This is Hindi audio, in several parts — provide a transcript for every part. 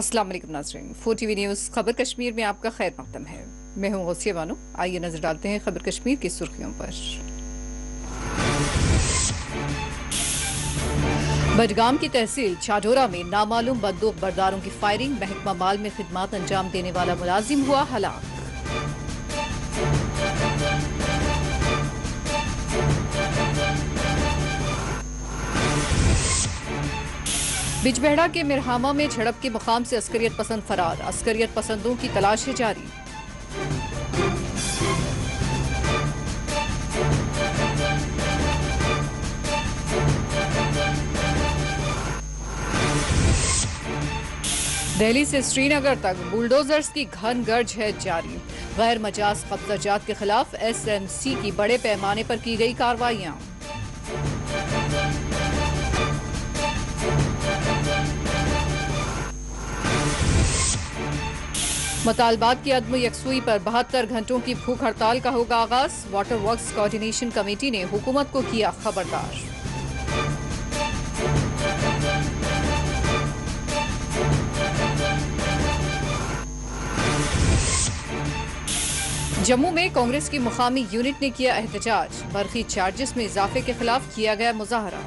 अस्सलाम वालेकुम नाज़रीन, 4 टीवी न्यूज़ खबर कश्मीर में आपका खैर मकदम है। मैं हूं गौसिया बानो। आइए नजर डालते हैं खबर कश्मीर की सुर्खियों पर। बडगाम की तहसील चाडोरा में नामालूम बंदूक बरदारों की फायरिंग, महकमा माल में खिदमत अंजाम देने वाला मुलाजिम हुआ हलाक। बिजबेहड़ा के मिरहामा में झड़प के मुकाम से अस्करियत पसंद फरार, अस्करियत पसंदों की तलाश है जारी। दिल्ली से श्रीनगर तक बुलडोजर्स की घन गर्ज है जारी। गैर मजाज कब्जाजात के खिलाफ SMC की बड़े पैमाने पर की गई कार्रवाइयां। मुतालबात की अदम यकसुई पर 72 घंटों की भूख हड़ताल का होगा आगाज। वाटर वर्क्स कोऑर्डिनेशन कमेटी ने हुकूमत को किया खबरदार। जम्मू में कांग्रेस की मुकामी यूनिट ने किया एहतजाज, बरखी चार्जेस में इजाफे के खिलाफ किया गया मुजाहरा।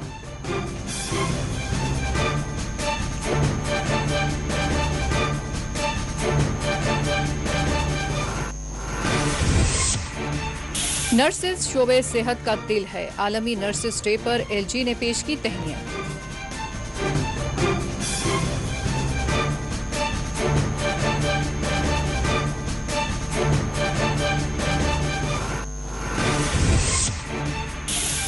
नर्सेज शोबे सेहत का दिल है, आलमी नर्सेज डे पर LG ने पेश की तहनीत।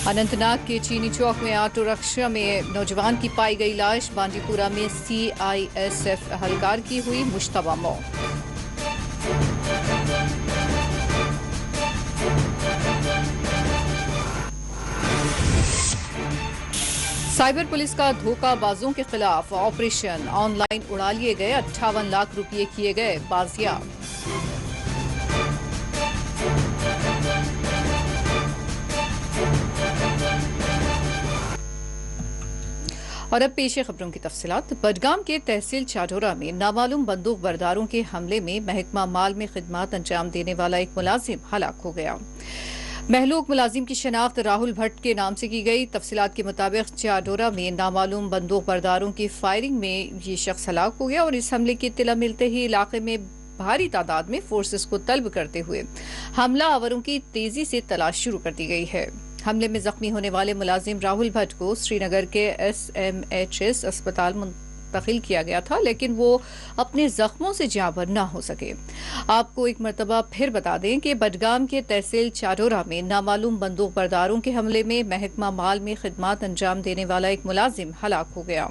अनंतनाग के चीनी चौक में ऑटो रिक्शा में नौजवान की पाई गई लाश, बांडीपुरा में CISF एहलकार की हुई मुश्तबा मौत। साइबर पुलिस का धोखाबाजों के खिलाफ ऑपरेशन, ऑनलाइन उड़ा लिए गए 58 लाख रुपये किए गए बाजियाब। और अब पेश है खबरों की तफसीलात। बडगाम के तहसील चाडोरा में नामालूम बंदूक बरदारों के हमले में महकमा माल में खिदमत अंजाम देने वाला एक मुलाजिम हलाक हो गया। महलूक मुलाजिम की शनाख्त राहुल भट्ट के नाम से की गई। तफसीलात के मुताबिक चाडोरा में नामालूम बंदूक बरदारों की फायरिंग में ये शख्स हलाक हो गया और इस हमले की इत्तला मिलते ही इलाके में भारी तादाद में फोर्सेस को तलब करते हुए हमला आवरों की तेजी से तलाश शुरू कर दी गई है। हमले में जख्मी होने वाले मुलाजिम राहुल भट्ट को श्रीनगर के SMHS अस्पताल मुंतकिल किया गया था, लेकिन वो अपने जख्मों से जाँबर न हो सके। आपको एक मरतबा फिर बता दें कि बडगाम के तहसील चाडोरा में नामालूम बंदूक बरदारों के हमले में महकमा माल में खिदमत अंजाम देने वाला एक मुलाजिम हलाक हो गया।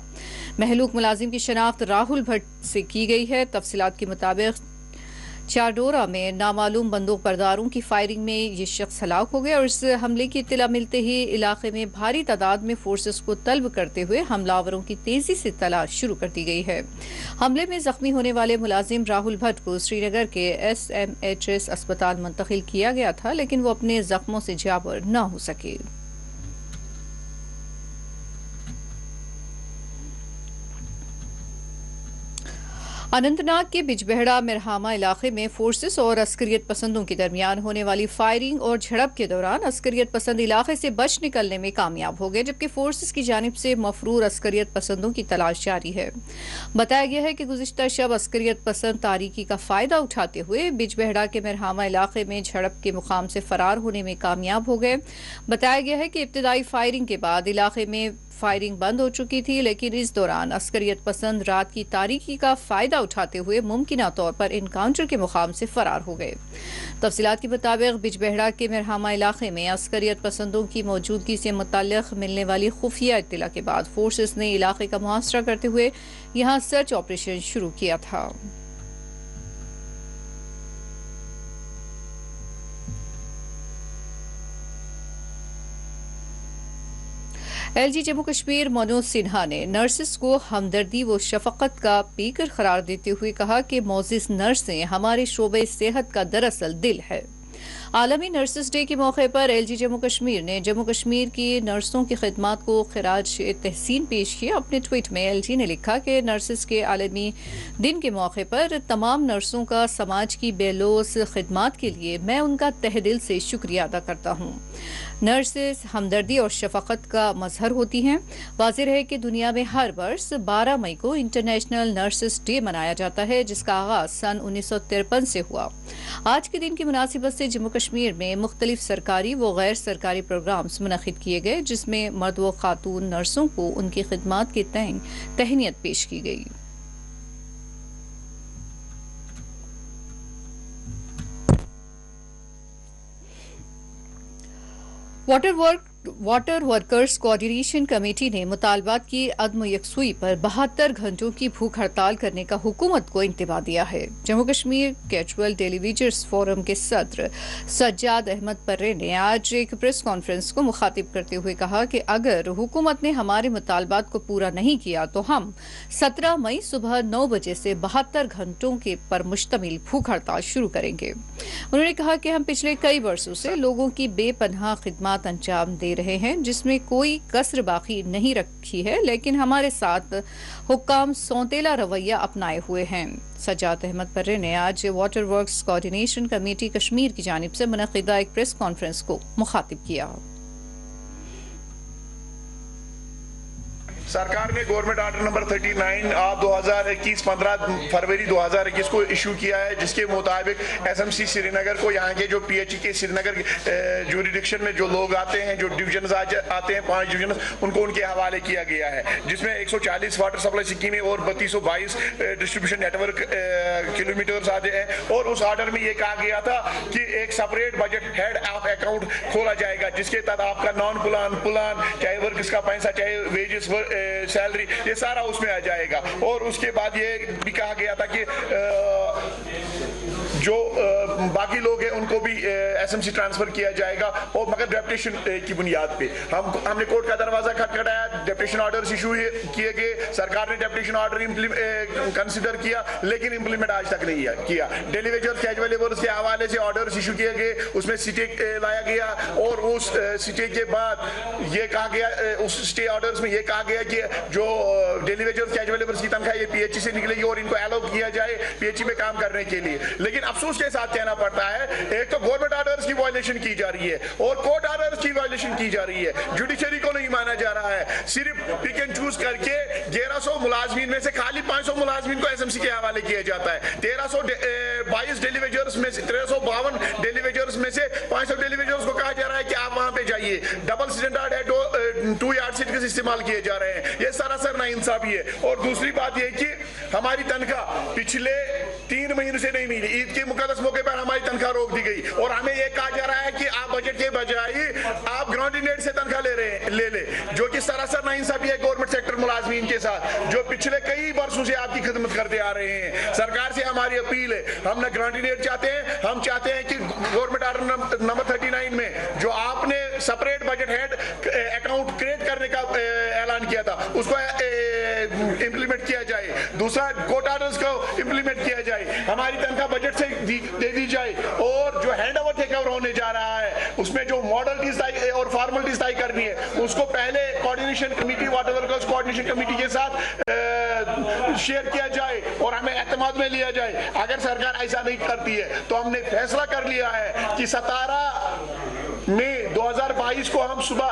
महलूक मुलाजिम की शनाख्त राहुल भट्ट से की गई है। तफसीलात के मुताबिक चाडोरा में नामालूम बंदूक बरदारों की फायरिंग में ये शख्स हलाक हो गया और इस हमले की इत्तला मिलते ही इलाके में भारी तादाद में फोर्सेस को तलब करते हुए हमलावरों की तेजी से तलाश शुरू कर दी गई है। हमले में जख्मी होने वाले मुलाजिम राहुल भट्ट को श्रीनगर के SMHS अस्पताल मुंतकिल किया गया था, लेकिन वो अपने जख्मों से जाबर न हो सके। अनंतनाग के बिजबेहड़ा मिरहामा इलाके में फोर्सेस और अस्करियत पसंदों के दरमियान होने वाली फायरिंग और झड़प के दौरान अस्करियत पसंद इलाके से बच निकलने में कामयाब हो गए, जबकि फोर्सेस की जानिब से मफरूर अस्करियत पसंदों की तलाश जारी है। बताया गया है कि गुज़िश्ता शब अस्करियत पसंद तारीकी का फायदा उठाते हुए बिजबेहड़ा के मिरहामा इलाके में झड़प के मुकाम से फरार होने में कामयाब हो गए। बताया गया है कि इब्तिदाई फायरिंग के बाद इलाके में फायरिंग बंद हो चुकी थी, लेकिन इस दौरान अस्करियत पसंद रात की तारीकी का फायदा उठाते हुए मुमकिना तौर पर इनकाउंटर के मुकाम से फरार हो गए। तफसीलात के मुताबिक बिजबेहड़ा के मिरहामा इलाके में अस्करियत पसंदों की मौजूदगी से मुताल्लिक मिलने वाली खुफिया इत्तला के बाद फोर्सेस ने इलाके का मुहासरा करते हुए यहाँ सर्च ऑपरेशन शुरू किया था। LG जम्मू कश्मीर मनोज सिन्हा ने नर्सेस को हमदर्दी व शफकत का पीकर करार देते हुए कहा कि मोजिज नर्सें हमारे शोबे सेहत का दरअसल दिल है। आलमी नर्सेस डे के मौके पर एलजी जम्मू कश्मीर ने जम्मू कश्मीर की नर्सों की खिदमत को खिराज तहसीन पेश किया। अपने ट्वीट में एलजी ने लिखा कि नर्सेस के आलमी दिन के मौके पर तमाम नर्सों का समाज की बेलौस खिदमत के लिए मैं उनका तहे दिल से शुक्रिया अदा करता हूँ। नर्सेस हमदर्दी और शफकत का मजहर होती हैं। वाज़ेह है कि दुनिया में हर वर्ष 12 मई को इंटरनेशनल नर्सेस डे मनाया जाता है, जिसका आगाज सन 1953 से हुआ। आज के दिन की मुनासिबत से जम्मू कश्मीर में मुख्तलिफ सरकारी व गैर सरकारी प्रोग्राम्स मुनक़िद किए गए, जिसमें मर्द व खातून नर्सों को उनकी खिदमत के तय तहनीत पेश की गई। वाटर वर्कर्स कोऑर्डिनेशन कमेटी ने मुतालबात की अदम यकसुई पर 72 घंटों की भूख हड़ताल करने का हुकूमत को इंतबा दिया है। जम्मू कश्मीर कैजुअल टेलीविजर्स फोरम के सदर सज्जाद अहमद पर्रे ने आज एक प्रेस कॉन्फ्रेंस को मुखातिब करते हुए कहा कि अगर हुकूमत ने हमारे मुतालबात को पूरा नहीं किया तो हम 17 मई सुबह 9 बजे से 72 घंटों के पर मुश्तमिल भूख हड़ताल शुरू करेंगे। उन्होंने कहा कि हम पिछले कई वर्षों से लोगों की बेपनाह खिदमत अंजाम दे रहे हैं, जिसमें कोई कसर बाकी नहीं रखी है, लेकिन हमारे साथ हुक्काम सौतेला रवैया अपनाए हुए हैं। सज्जाद अहमद पर्रे ने आज water works coordination committee Kashmir की जानिब से मुनक़िदा एक प्रेस कॉन्फ्रेंस को मुखातिब किया। सरकार ने गवर्नमेंट आर्डर नंबर 39 आप 2021 15 फरवरी 2021 को इशू किया है, जिसके मुताबिक एसएमसी श्रीनगर को यहाँ के जो पीएचई के श्रीनगर ज्यूरिडिक्शन में जो लोग आते हैं, जो डिवीजन आते हैं 5 डिवीजन, उनको उनके हवाले किया गया है, जिसमें 140 वाटर सप्लाई स्कीमें और 3222 डिस्ट्रीब्यूशन नेटवर्क किलोमीटर्स आते हैं। और उस ऑर्डर में ये कहा गया था कि एक separate budget head of account खोला जाएगा, जिसके तहत आपका नॉन पुलान चाहे वर्कर्स का पैसा, चाहे वेजेस, सैलरी, ये सारा उसमें आ जाएगा। और उसके बाद ये भी कहा गया था कि जो बाकी लोग हैं उनको भी एसएमसी ट्रांसफर किया जाएगा, और मगर डेप्यूटेशन की बुनियाद पे हमने कोर्ट का दरवाजा खटखटाया, डेप्यूटेशन ऑर्डर्स इशू किए गए, सरकार ने डेप्यूटेशन ऑर्डर कंसीडर किया, लेकिन इंप्लीमेंट आज तक नहीं किया। डेली वेजर्स कैजुअल लेबर्स के हवाले से ऑर्डर्स इशू किए गए, उसमें स्टे लाया गया, और उस स्टे के बाद ये कहा गया, उस स्टे ऑर्डर्स में ये कहा गया कि जो डेली वेजर्स कैजुअल लेबर्स की तनख्वाह ये पीएचई से निकलेगी और इनको अलाउ किया जाए पीएचई में काम करने के लिए। लेकिन अफसोस के साथ कहना पड़ता है, एक तो गवर्नमेंट ऑर्डर्स की वायलेशन की जा रही है और कोर्ट ऑर्डर्स की वायलेशन की जा रही है, जुडिशरी को नहीं माना जा रहा है। सिर्फ पिक एंड चूज करके 1100 मुलाजमीन में से खाली 500 मुलाजमीन को एसएमसी के हवाले किया जाता है। 1322 डेलीवेजर्स में से 1352 डेलीवेजर्स में से 500 डेलीवेजर्स को कहा जा रहा है कि आप वहां पे जाइए। डबल स्टैंडर्ड है, 2 यार्ड सीट इस्तेमाल किए जा रहे हैं, ये सरासर नाइंसाफी है। और दूसरी बात यह कि हमारी तनख्वाह पिछले 3 महीने से नहीं मिली, ईद के मुकद्दस मौके पर हमारी तनख्वाह रोक दी गई, और हमें यह कहा जा रहा है कि आप बजट के बजाय आप ग्राउंड से तनख्वाह ले, जो कि सरासर नाइंसाफी है गवर्नमेंट सेक्टर मुलाजमीन के साथ, जो पिछले कई वर्षों से आपकी खिदमत करते आ रहे हैं। सरकार से हमारी अपील है, हम न ग्रांटिनेट चाहते हैं, हम चाहते हैं कि गवर्नमेंट ऑर्डर नंबर 39 में जो आपने separate budget head account create करने का ऐलान किया था, उसको इंप्लीमेंट किया जाए। दूसरा, कोर्ट ऑर्डर्स को इंप्लीमेंट किया जाए, हमारी तनख्वाह बजट से दे दी जाए, और जो हैंड ओवर टेक ओवर होने जा रहा है उसमें जो मॉडलिटीज और फॉर्मेलिटीज तय करनी है, उसको पहले coordination committee, water workers coordination committee के साथ शेयर किया जाए और हमें एतमाद में लिया जाए। अगर सरकार ऐसा नहीं करती है तो हमने फैसला कर लिया है कि 17 मई 2022 को हम सुबह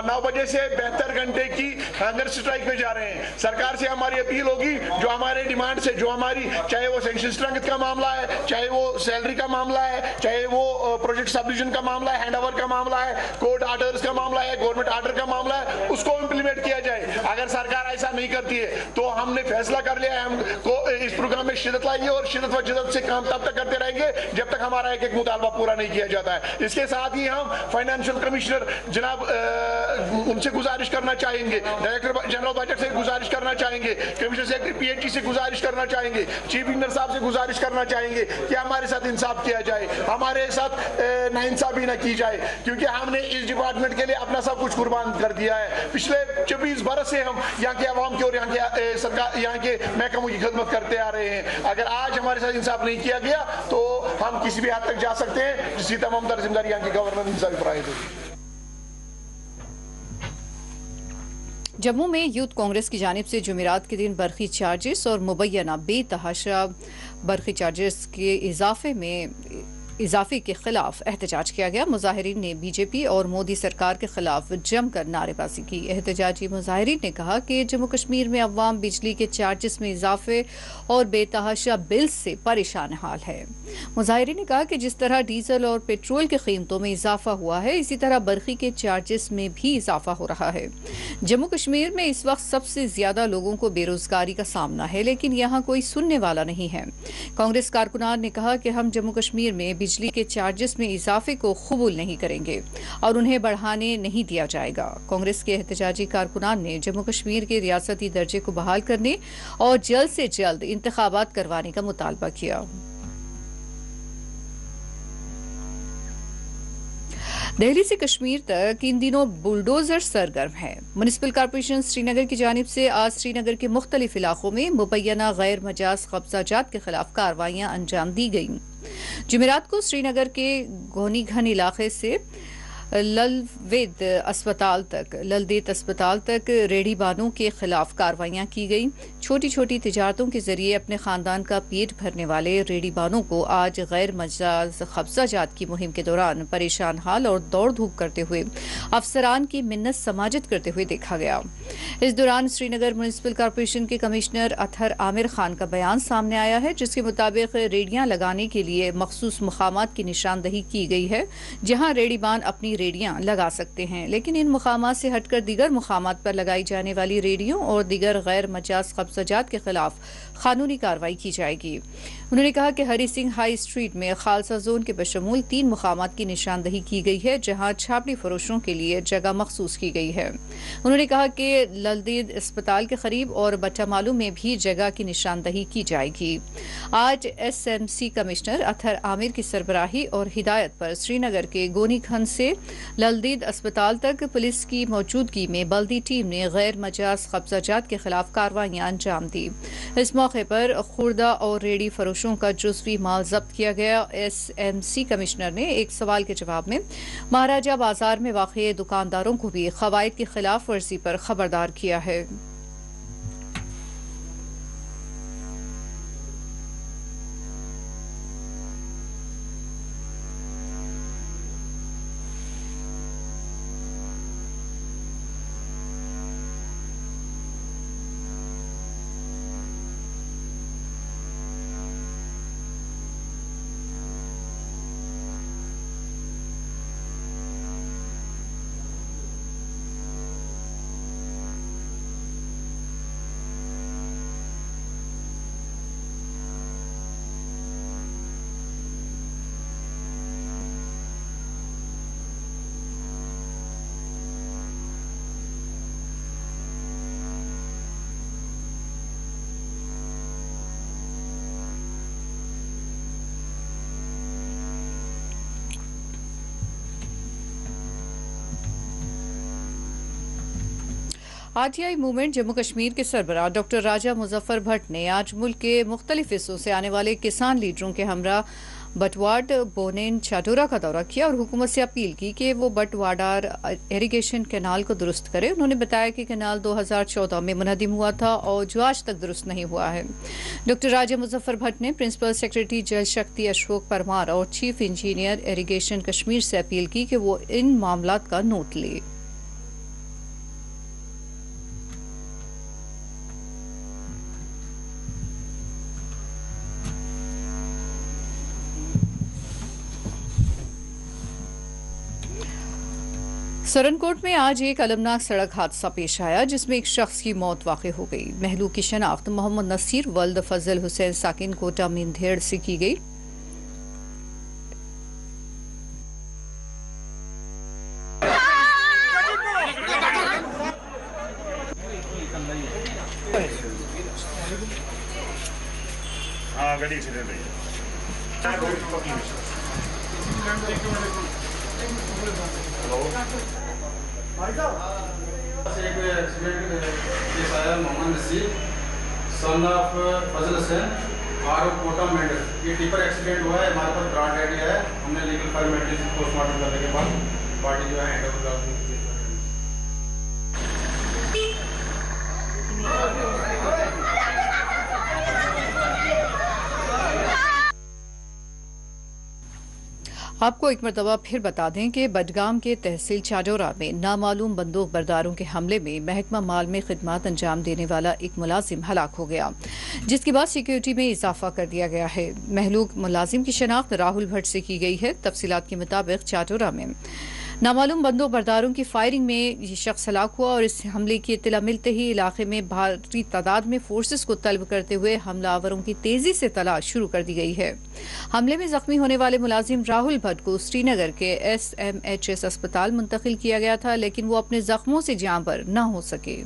9 बजे से 72 घंटे की हंगर स्ट्राइक पे जा रहे हैं। सरकार से हमारी अपील होगी, जो हमारे डिमांड से, जो हमारी, चाहे वो सेंक्शन स्ट्रेंथ का मामला है, चाहे वो सैलरी का मामला है, चाहे वो प्रोजेक्ट सबडिविजन का मामला है, हैंडओवर का मामला है, कोर्ट ऑर्डर्स का मामला है, गवर्नमेंट ऑर्डर का मामला है, उसको इंप्लीमेंट किया जाए। अगर सरकार ऐसा नहीं करती है तो हमने फैसला कर लिया है, हमको इस प्रोग्राम में शिद्दत लाएंगे और शिद्दत व जिद्दत से काम तब तक करते रहेंगे जब तक हमारा एक मुतालबा पूरा नहीं किया जाता है। इसके साथ ही हम फाइनेंशियल कमिश्नर जनाब उनसे गुजारिश करना चाहेंगे, डायरेक्टर जनरल बजट से गुजारिश करना चाहेंगे, कमिश्नर सेक्रेटरी पीएचई से गुजारिश करना चाहेंगे, चीफ इंजीनियर साहब से गुजारिश करना चाहेंगे कि हमारे साथ इंसाफ किया जाए, हमारे साथ नाइंसाफी न की जाए, क्योंकि हमने इस डिपार्टमेंट के लिए अपना सब कुछ कुर्बान कर दिया है। पिछले 24 बरस से हम यहाँ के आवाम की और यहाँ के सरकार, यहाँ के महकमों की खिदमत करते आ रहे हैं। अगर आज हमारे साथ इंसाफ नहीं किया गया तो हम किसी भी हद तक जा सकते हैं जिसकी तमाम तरह जिम्मेदारी यहाँ के गवर्नर इंसाफ फराहम होगी। जम्मू में यूथ कांग्रेस की जानिब से जुमेरात के दिन बरखी चार्जेस और मुबैना बेतहाशा बरखी चार्जेस के इजाफे के खिलाफ एहतजाज किया गया। मुजाहिरीन ने बीजेपी और मोदी सरकार के खिलाफ जमकर नारेबाजी की। एहतजाजी मुजाहिरीन ने कहा कि जम्मू कश्मीर में अवाम बिजली के चार्जेस में इजाफे और बेतहाशा बिल से परेशान हाल है। मुजाहिरीन ने कहा कि जिस तरह डीजल और पेट्रोल की कीमतों में इजाफा हुआ है, इसी तरह बरखी के चार्जेस में भी इजाफा हो रहा है। जम्मू कश्मीर में इस वक्त सबसे ज्यादा लोगों को बेरोजगारी का सामना है, लेकिन यहाँ कोई सुनने वाला नहीं है। कांग्रेस कारकुनान ने कहा कि हम जम्मू कश्मीर में बिजली के चार्जेस में इजाफे को कबूल नहीं करेंगे और उन्हें बढ़ाने नहीं दिया जाएगा। कांग्रेस के एहतजाजी कारकुनान ने जम्मू कश्मीर के रियासती दर्जे को बहाल करने और जल्द से जल्द इंतखाबात करवाने का मुतालबा किया। दिल्ली से कश्मीर तक इन दिनों बुलडोजर सरगर्म है। म्युनिसिपल कॉर्पोरेशन श्रीनगर की जानिब से आज श्रीनगर के मुख्तलिफ इलाकों में मुबैना गैर मजाज कब्जाजात के खिलाफ कार्रवाइयां अंजाम दी गईं। जुमेरात को श्रीनगर के गोनीघन इलाके से ललदेत अस्पताल तक रेडी बानों के खिलाफ कार्रवाइयां की गई। छोटी छोटी तिजारतों के जरिए अपने खानदान का पेट भरने वाले रेडी बानों को आज गैर मजाज कब्जाजात की मुहिम के दौरान परेशान हाल और दौड़ धूप करते हुए अफसरान की मिन्नत समाजत करते हुए देखा गया। इस दौरान श्रीनगर म्युनिसिपल कॉर्पोरेशन के कमिश्नर अतहर आमिर खान का बयान सामने आया है, जिसके मुताबिक रेडियां लगाने के लिए मखसूस मुकामात की निशानदही की गई है, जहां रेडीबान अपनी रेडियां लगा सकते हैं, लेकिन इन मुकामात से हटकर दीगर मुकामात पर लगाई जाने वाली रेडियों और दीगर गैर मजाज कब्जाजात के खिलाफ कानूनी कार्रवाई की जाएगी। उन्होंने कहा कि हरी सिंह हाई स्ट्रीट में खालसा जोन के बशमूल 3 मुकामात की निशानदही की गई है, जहां छापड़ी फरोशों के लिए जगह मखसूस की गई है। उन्होंने कहा कि ललदेत अस्पताल के करीब और बट्टामालू में भी जगह की निशानदही की जाएगी। आज SMC कमिश्नर अतहर आमिर की सरबराही और हिदायत पर श्रीनगर के गोनीघन से ललदेत अस्पताल तक पुलिस की मौजूदगी में बल्दी टीम ने गैर मजाज कब्जाजात के खिलाफ कार्रवाइयां अंजाम दी। इस मौके पर खुर्दा और रेडी फरोशों का जुज़वी माल जब्त किया गया। SMC कमिश्नर ने एक सवाल के जवाब में महाराजा बाजार में वाक़ई दुकानदारों को भी क़वायद की खिलाफ वर्जी पर खबरदार किया है। आरटीआई मूवमेंट जम्मू कश्मीर के सरबराह डॉक्टर राजा मुजफ्फर भट्ट ने आज मुल्क के मुख्तलिफ हिस्सों से आने वाले किसान लीडरों के हमरा बटवाड़ बोनेन चाटोरा का दौरा किया और हुकूमत से अपील की कि वो बटवाडार इरिगेशन कैनाल को दुरुस्त करे। उन्होंने बताया कि कैनाल 2014 में मुनहदिम हुआ था और जो आज तक दुरुस्त नहीं हुआ है। डॉक्टर राजा मुजफ्फर भट्ट ने प्रिंसिपल सेक्रेटरी जल शक्ति अशोक परमार और चीफ इंजीनियर इरिगेशन कश्मीर से अपील की कि वो इन मामलात का नोट ले। सरनकोट में आज एक अलमनाक सड़क हादसा पेश आया, जिसमें एक शख्स की मौत वाक़ हो गई। महलूक की शनाख्त मोहम्मद नसीर वल्द फजल हुसैन साकिन कोटा मिंधेड़ से की गई। गाड़ी एक्सीडेंट हुई है। एक एक्सीडेंट केस आया, Mohammad Naseeb son of Fazal Hussain R of Kota Mendhar. ये टिपर एक्सीडेंट हुआ है, हमारे पास ब्रांड आइडिया है। हमने लीगल फॉर्मेलिटीज पोस्टमार्टम करने के बाद बॉडी जो है हैंड ओवर कर दी। आपको एक मरतबा फिर बता दें कि बडगाम के तहसील चाडोरा में नामालूम बंदूक बरदारों के हमले में महकमा माल में खिदमत अंजाम देने वाला एक मुलाजिम हलाक हो गया, जिसके बाद सिक्योरिटी में इजाफा कर दिया गया है। महलूक मुलाजिम की शनाख्त राहुल भट्ट से की गई है। तफसीलात के मुताबिक चाडोरा में नामालूम बंदूक बरदारों की फायरिंग में ये शख्स हलाक हुआ और इस हमले की इत्तला मिलते ही इलाके में भारी तादाद में फोर्सेस को तलब करते हुए हमलावरों की तेजी से तलाश शुरू कर दी गई है। हमले में जख्मी होने वाले मुलाजिम राहुल भट्ट को श्रीनगर के SMHS अस्पताल मुंतकिल किया गया था, लेकिन वो अपने जख्मों से जान पर न हो सके।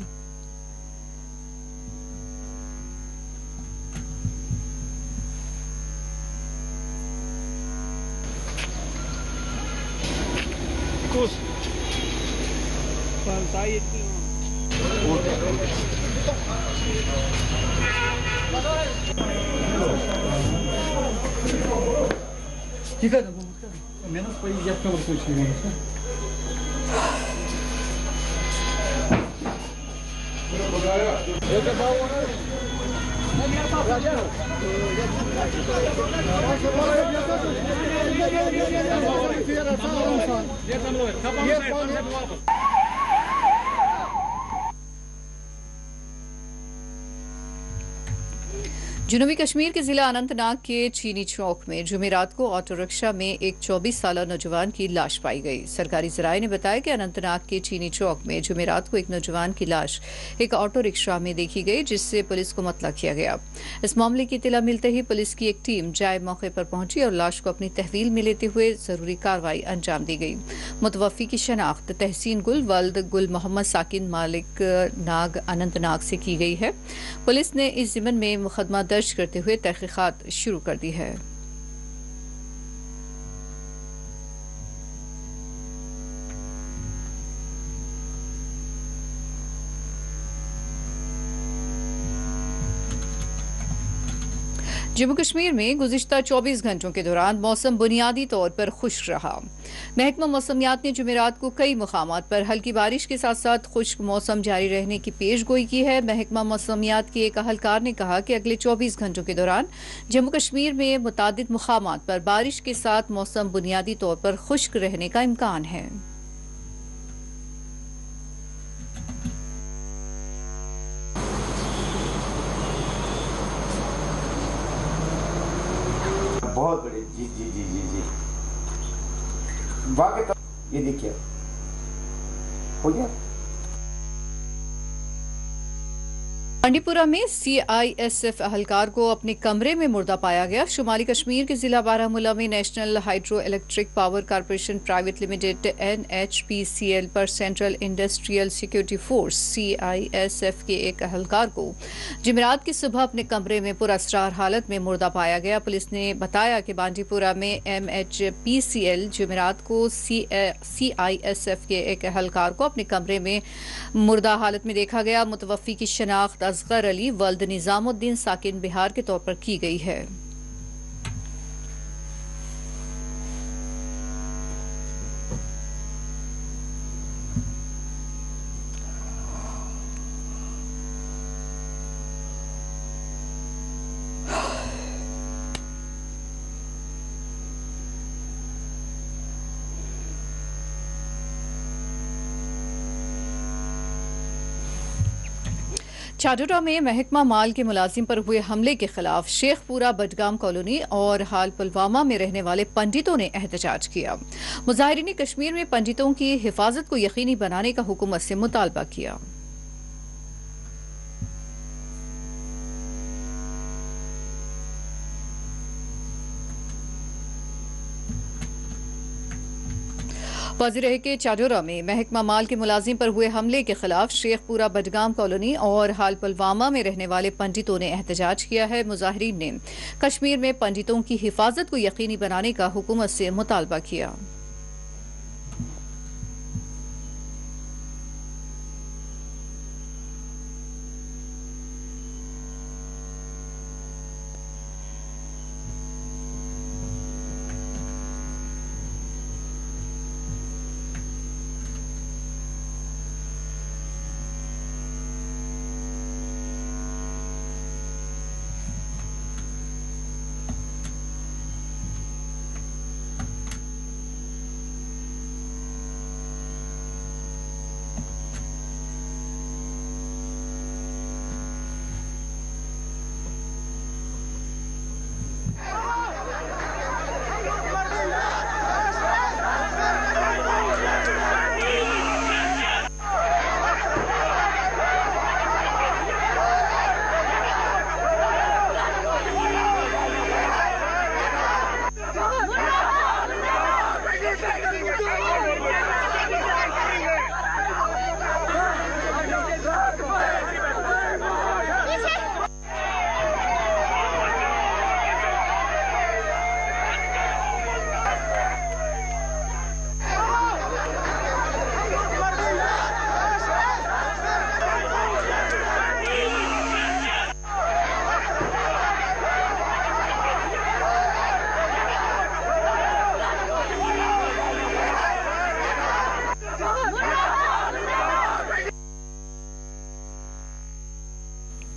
Menos foi já ficamos contigo, जनूबी कश्मीर के जिला अनंतनाग के चीनी चौक में जुमेरात को ऑटो रिक्शा में एक 24 साला नौजवान की लाश पाई गई। सरकारी जराये ने बताया कि अनंतनाग के चीनी चौक में जुमेरात को एक नौजवान की लाश एक ऑटो रिक्शा में देखी गई, जिससे पुलिस को मतला किया गया। इस मामले की इत्तला मिलते ही पुलिस की एक टीम जाए मौके पर पहुंची और लाश को अपनी तहवील में लेते हुए जरूरी कार्रवाई अंजाम दी गई। मुतवफ़ी की शनाख्त तहसीन गुल वल्द गुल मोहम्मद साकिन मालिक नाग अनंतनाग से की गई है। पुलिस ने इस ज़िम्न में मुकदमा दर्ज करते हुए तहकीकात शुरू कर दी है। जम्मू कश्मीर में गुज़िश्ता 24 घंटों के दौरान मौसम बुनियादी तौर पर खुश्क रहा। महकमा मौसमियात ने जुमेरात को कई मुकामात पर हल्की बारिश के साथ साथ खुश्क मौसम जारी रहने की पेशगोई की है। महकमा मौसमियात के एक अहलकार ने कहा कि अगले 24 घंटों के दौरान जम्मू कश्मीर में मुतादिद मुकामात पर बारिश के साथ मौसम बुनियादी तौर पर खुश्क रहने का इम्कान है। बहुत बड़े जी जी जी जी जी वाकई। ये देखिए हो गया। मंडीपुरा में CISF अहलकार को अपने कमरे में मुर्दा पाया गया। शुमाली कश्मीर के जिला बारामूला में national hydro electric power corporation private limited NHPCL पर central industrial security force CISF के एक अहलकार को जुमेरात की सुबह अपने कमरे में पुरअसरार हालत में मुर्दा पाया गया। पुलिस ने बताया कि बांडीपुरा में MHPCL जुमेरात को CISF के एक अहलकार को अपने कमरे में मुर्दा हालत में देखा गया। मुतवफ़ी की शनाख्त असगर अली वल्द निजामुद्दीन साकिन बिहार के तौर पर की गई है। चाडोरा में महकमा माल के मुलाजिम पर हुए हमले के खिलाफ शेखपुरा बडगाम कॉलोनी और हाल पुलवामा में रहने वाले पंडितों ने एहतजाज किया। मुजाहिरीन कश्मीर में पंडितों की हिफाजत को यकीनी बनाने का हुकूमत से मुतालबा किया। वाज़ेह के चाडोरा में महकमा माल के मुलाजिम पर हुए हमले के खिलाफ शेखपुरा बडगाम कॉलोनी और हाल पुलवामा में रहने वाले पंडितों ने एहतजाज किया है। मुजाहिरीन ने कश्मीर में पंडितों की हिफाजत को यकीनी बनाने का हुकूमत से मुतालबा किया।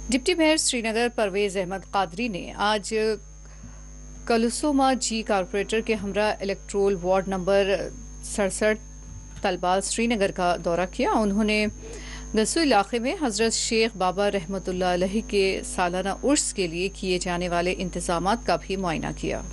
डिप्टी मेयर श्रीनगर परवेज अहमद कादरी ने आज कलुसोमा जी कारपोरेटर के हमरा इलेक्ट्रोल वार्ड नंबर 67 तलबाल श्रीनगर का दौरा किया। उन्होंने गसू इलाके में हजरत शेख बाबा रहमतुल्लाह अलैहि के सालाना उर्स के लिए किए जाने वाले इंतजामात का भी मुआयना किया।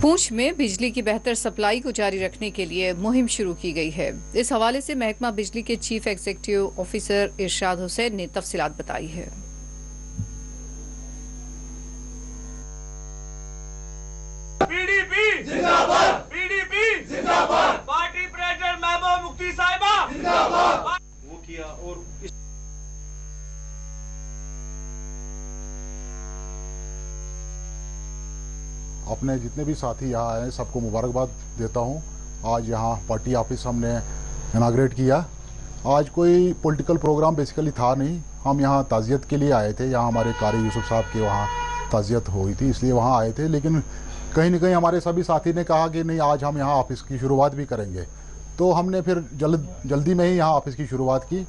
पूंछ में बिजली की बेहतर सप्लाई को जारी रखने के लिए मुहिम शुरू की गई है। इस हवाले से महकमा बिजली के चीफ एग्जीक्यूटिव ऑफिसर इरशाद हुसैन ने तफसीलात बताई है। पीडीपी जिंदाबाद, पीडीपी जिंदाबाद, पार्टी प्रेसिडेंट महबूबा मुफ्ती साहिबा जिंदाबाद। वो किया और अपने जितने भी साथी यहाँ आए सबको मुबारकबाद देता हूँ। आज यहाँ पार्टी ऑफिस हमने इनाग्रेट किया। आज कोई पॉलिटिकल प्रोग्राम बेसिकली था नहीं, हम यहाँ ताज़ियत के लिए आए थे। यहाँ हमारे कारी यूसुफ साहब के वहाँ ताज़ियत हुई थी इसलिए वहाँ आए थे, लेकिन कहीं न कहीं हमारे सभी साथी ने कहा कि नहीं आज हम यहाँ ऑफिस की शुरुआत भी करेंगे, तो हमने फिर जल्दी में ही यहाँ ऑफिस की शुरुआत की।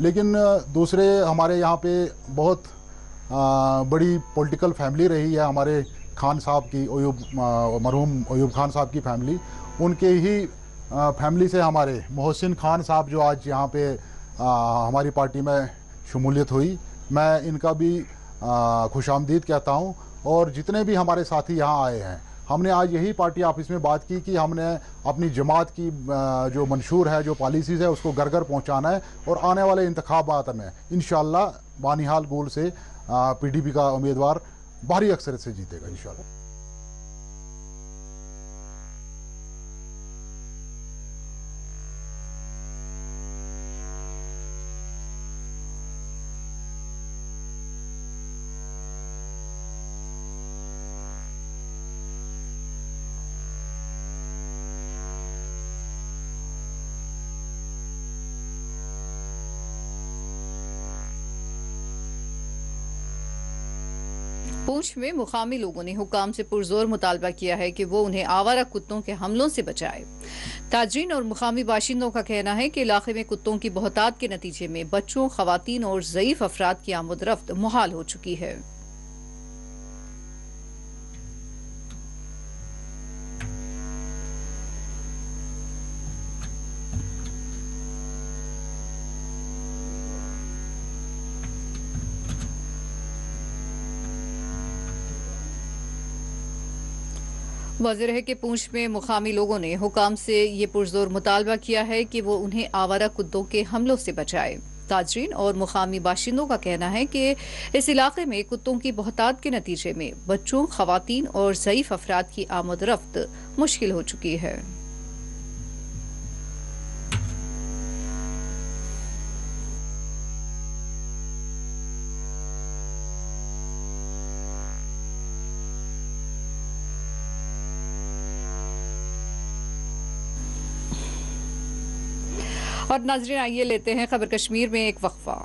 लेकिन दूसरे हमारे यहाँ पे बहुत बड़ी पॉलिटिकल फैमिली रही है हमारे खान साहब की, मरहूम अयूब खान साहब की फैमिली, उनके ही फैमिली से हमारे मोहसिन खान साहब जो आज यहाँ पे हमारी पार्टी में शमूलियत हुई, मैं इनका भी खुशामदीद कहता हूँ। और जितने भी हमारे साथी यहाँ आए हैं, हमने आज यही पार्टी ऑफिस में बात की कि हमने अपनी जमात की जो मंशूर है, जो पॉलिसीज़ है, उसको घर घर पहुँचाना है और आने वाले इंतखाबात में इंशाअल्लाह बानिहाल गोल से PDP का उम्मीदवार भारी अक्सरियत से जीतेगा इंशाअल्लाह। पूंछ में मुकामी लोगों ने हुकाम से पुरजोर मुतालबा किया है कि वो उन्हें आवारा कुत्तों के हमलों से बचाए। ताजरीन और मुकामी बाशिंदों का कहना है कि इलाके में कुत्तों की बहुतात के नतीजे में बच्चों, खवातीन और ज़ईफ अफराद की आमद-रफ्त मुहाल हो चुकी है। वाज़ेह है कि पूंछ में मुकामी लोगों ने हुकाम से ये पुरजोर मुतालबा किया है कि वो उन्हें आवारा कुत्तों के हमलों से बचाए। ताजरीन और मुकामी बाशिंदों का कहना है कि इस इलाके में कुत्तों की बहुतात के नतीजे में बच्चों, खवातीन और ज़ईफ अफराद की आमद-रफ्त मुश्किल हो चुकी है। और नाज़रीन, आइए लेते हैं खबर कश्मीर में एक वक्फा।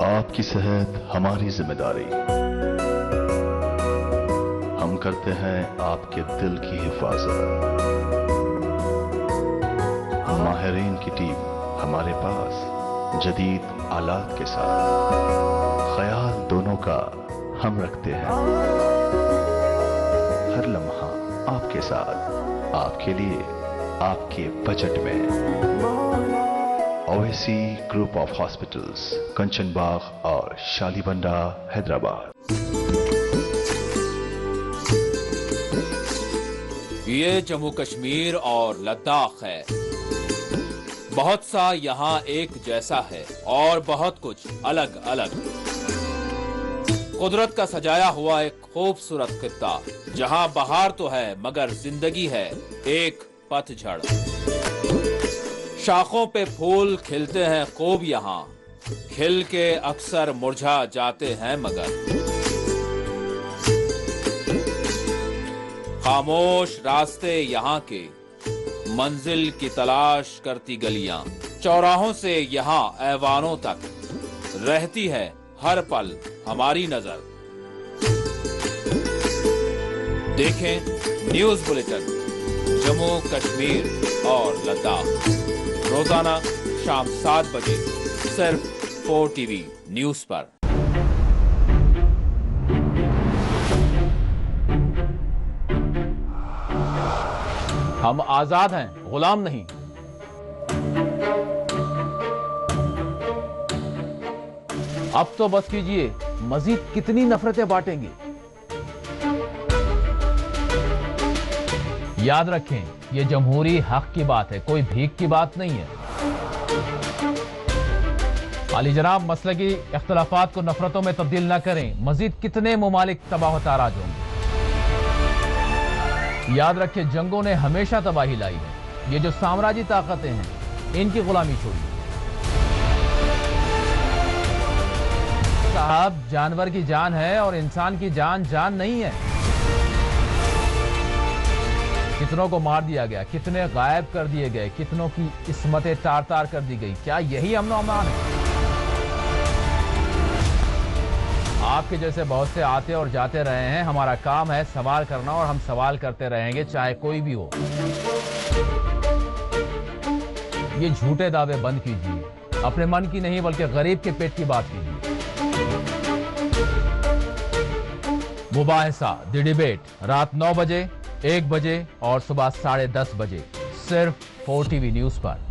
आपकी सेहत हमारी जिम्मेदारी। हम करते हैं आपके दिल की हिफाजत। माहिरीन की टीम हमारे पास जदीद आलात के साथ, ख्याल दोनों का हम रखते हैं। हर लम्हा आपके साथ, आपके लिए, आपके बजट में। ओवैसी ग्रुप ऑफ हॉस्पिटल्स, कंचन बाग और शालीबंडा, हैदराबाद। ये जम्मू कश्मीर और लद्दाख है। बहुत सा यहाँ एक जैसा है और बहुत कुछ अलग अलग। कुदरत का सजाया हुआ एक खूबसूरत खित्ता, जहाँ बहार तो है मगर जिंदगी है एक पतझड़। शाखों पे फूल खिलते हैं खूब यहाँ, खिल के अक्सर मुरझा जाते हैं मगर। खामोश रास्ते यहाँ के, मंजिल की तलाश करती गलियां, चौराहों से यहाँ ऐवानों तक रहती है हर पल हमारी नजर। देखें न्यूज बुलेटिन जम्मू कश्मीर और लद्दाख रोजाना शाम 7 बजे सिर्फ 4TV न्यूज पर। हम आजाद हैं, गुलाम नहीं। अब तो बस कीजिए, मजीद कितनी नफरतें बांटेंगे। याद रखें, ये जमहूरी हक की बात है, कोई भीख की बात नहीं है। आलीजनाब मसलकी इख्तलाफात को नफरतों में तब्दील न करें, मजीद कितने मुमालिक तबाह ताराज होंगे। याद रखें, जंगों ने हमेशा तबाही लाई है। ये जो साम्राज्य ताकतें हैं, इनकी गुलामी छोड़िए। अब जानवर की जान है और इंसान की जान जान नहीं है। कितनों को मार दिया गया, कितने गायब कर दिए गए, कितनों की इस्मतें तार तार कर दी गई। क्या यही अमन और अमान है? आपके जैसे बहुत से आते और जाते रहे हैं। हमारा काम है सवाल करना और हम सवाल करते रहेंगे, चाहे कोई भी हो। ये झूठे दावे बंद कीजिए, अपने मन की नहीं बल्कि गरीब के पेट की बात कीजिए। मुबाहिसा द डिबेट रात 9 बजे, 1 बजे और सुबह 10:30 बजे सिर्फ 4TV न्यूज पर।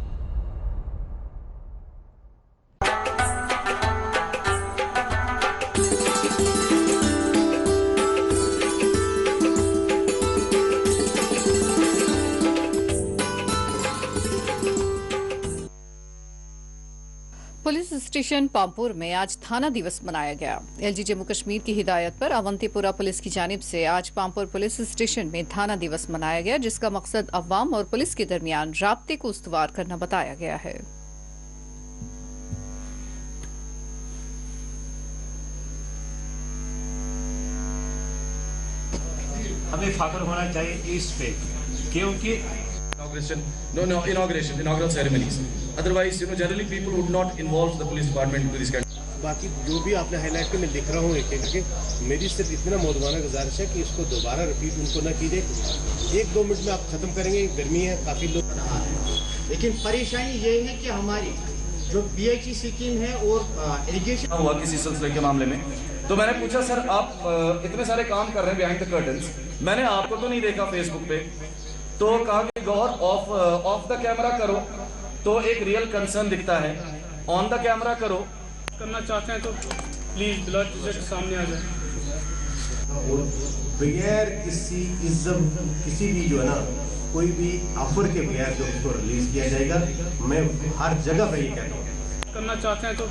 पुलिस स्टेशन पामपुर में आज थाना दिवस मनाया गया। एलजी जम्मू कश्मीर की हिदायत पर अवंतीपुरा पुलिस की जानिब से आज पामपुर पुलिस स्टेशन में थाना दिवस मनाया गया, जिसका मकसद अवाम और पुलिस के दरमियान राब्ते को उस्तवार करना बताया गया है। हमें फाखर होना चाहिए इस पे, क्योंकि inaugural ceremonies. Otherwise, generally people would not involve the police department into this kind. बाकी जो भी आपने हाईलाइट में लिख रहा हूँ एक करके, मेरी सिर्फ इतना मौजूदा गुजारिश है कि इसको दोबारा रिपीट उनको न कीजिए। 1-2 मिनट में आप खत्म करेंगे, गर्मी है, काफी लोग रहा है। लेकिन परेशानी ये है कि हमारी जो PHE स्कीम है और इरिगेशन हुआ किसी सिलसिले के मामले में, तो मैंने पूछा सर आप इतने सारे काम कर रहे हैं बिहाइंड द कर्टन्स, मैंने आपको तो नहीं देखा फेसबुक पे, तो कहा कि गौर ऑफ द कैमरा करो तो एक रियल कंसर्न दिखता है, ऑन द कैमरा करो। करना चाहते हैं तो प्लीज बिला झिझक सामने आ जाए और बगैर किसी इज्जत किसी भी जो है ना कोई भी ऑफर के बगैर जो उसको रिलीज किया जाएगा। मैं हर जगह पे ये कहता हूँ, करना चाहते हैं तो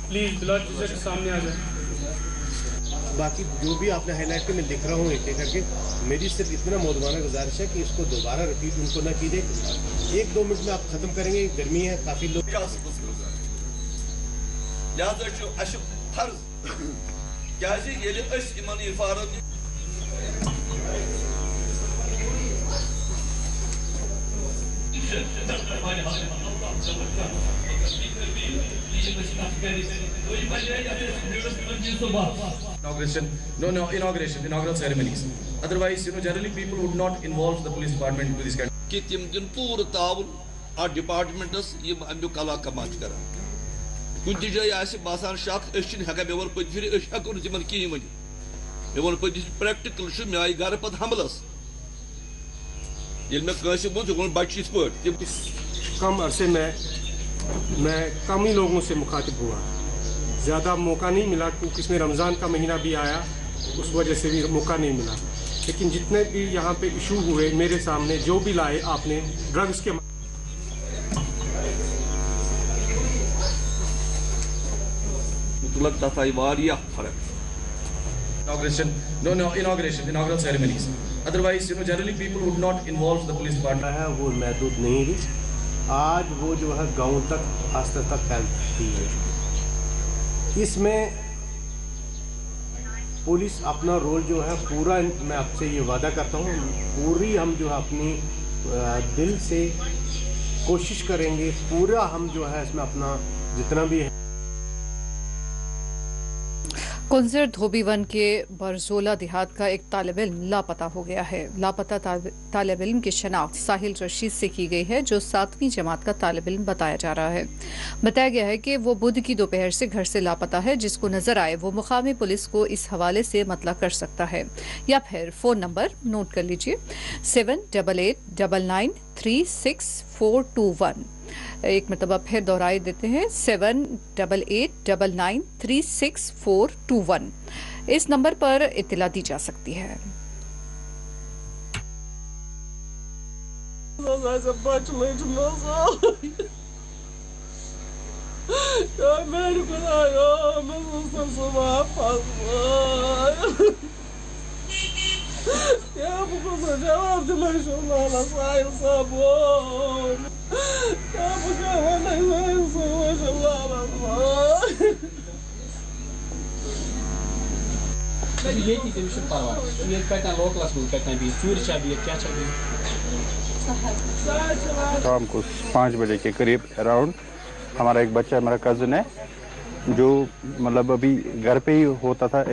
प्लीज बिला झिझक सामने आ जाए। बाकी जो भी आपने हाईलाइट में लिख रहा हूँ एक करके, मेरी सिर्फ इतना मौजूदा गुजारिश है कि इसको दोबारा रिपीट उनको न कीजिए। 1-2 मिनट में आप खत्म करेंगे, गर्मी है, काफी लोग inaugural ceremonies. Otherwise, generally people would not involve the police department into this kind. कि तिम दिन पूरा ताउन आ डिपार्टमेंटस यम अमु कला कमाच कर कुछ जाए आसे बासान शक अन हेका मे वन पत फिर हेको तिमन कहीं वन मे वन पत प्रैक्टिकल मे आई घर पे हमलस मे कंस बुन बच्चे कम अरसे में मैं कम ही लोगों से मुखातिब हुआ, ज़्यादा मौका नहीं मिला क्योंकि इसमें रमज़ान का महीना भी आया, उस वजह से भी मौका नहीं मिला। लेकिन जितने भी यहाँ पे इशू हुए मेरे सामने, जो भी लाए आपने ड्रग्स के inaugural ceremonies. Otherwise, generally people would not involve the police department. है वो महदूद नहीं रही। आज वो जो है गांव तक आस्ते तक फैलती है। इसमें पुलिस अपना रोल जो है पूरा, मैं आपसे ये वादा करता हूँ, पूरी हम जो है अपनी दिल से कोशिश करेंगे, पूरा हम जो है इसमें अपना जितना भी है। कुंजर धोबीवन के बरजोला देहात का एक तालिब इल्म लापता हो गया है। लापता तालिब इल्म की शनाख्त साहिल रशीद से की गई है, जो 7वीं जमात का तालिब इल्म बताया जा रहा है। बताया गया है कि वो बुध की दोपहर से घर से लापता है। जिसको नजर आए वो मुकामी पुलिस को इस हवाले से मतला कर सकता है, या फिर फोन नंबर नोट कर लीजिए 7889936421। एक मरतबा फिर दोहराई देते हैं 7889936421। इस नंबर पर इत्तला दी जा सकती है। जवाब ये तमिस परवाह ये कतन लोकलस में कतन भी चूर चा भी क्या चा भी शाम को 5 बजे के करीब अराउंड हमारा एक बच्चा मेरा कज़न है जो मतलब अभी घर पे ही होता था।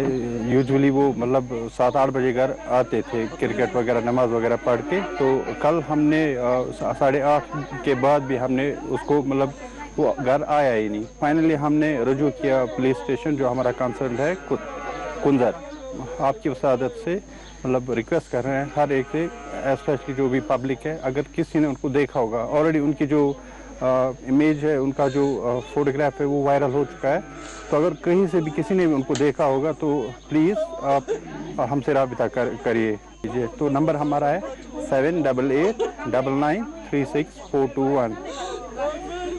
यूजुअली वो मतलब 7-8 बजे घर आते थे क्रिकेट वगैरह नमाज वगैरह पढ़ के। तो कल हमने 8:30 के बाद भी हमने उसको मतलब वो घर आया ही नहीं। फाइनली हमने रुजू किया पुलिस स्टेशन जो हमारा कंसर्न है कुंजर। आपकी वसादत से मतलब रिक्वेस्ट कर रहे हैं हर एक से, स्पेशली जो भी पब्लिक है, अगर किसी ने उनको देखा होगा, ऑलरेडी उनकी जो इमेज है, उनका जो फोटोग्राफ है वो वायरल हो चुका है। तो अगर कहीं से भी किसी ने भी उनको देखा होगा तो प्लीज़ आप हमसे राबिता करिए। तो नंबर हमारा है 7889936421।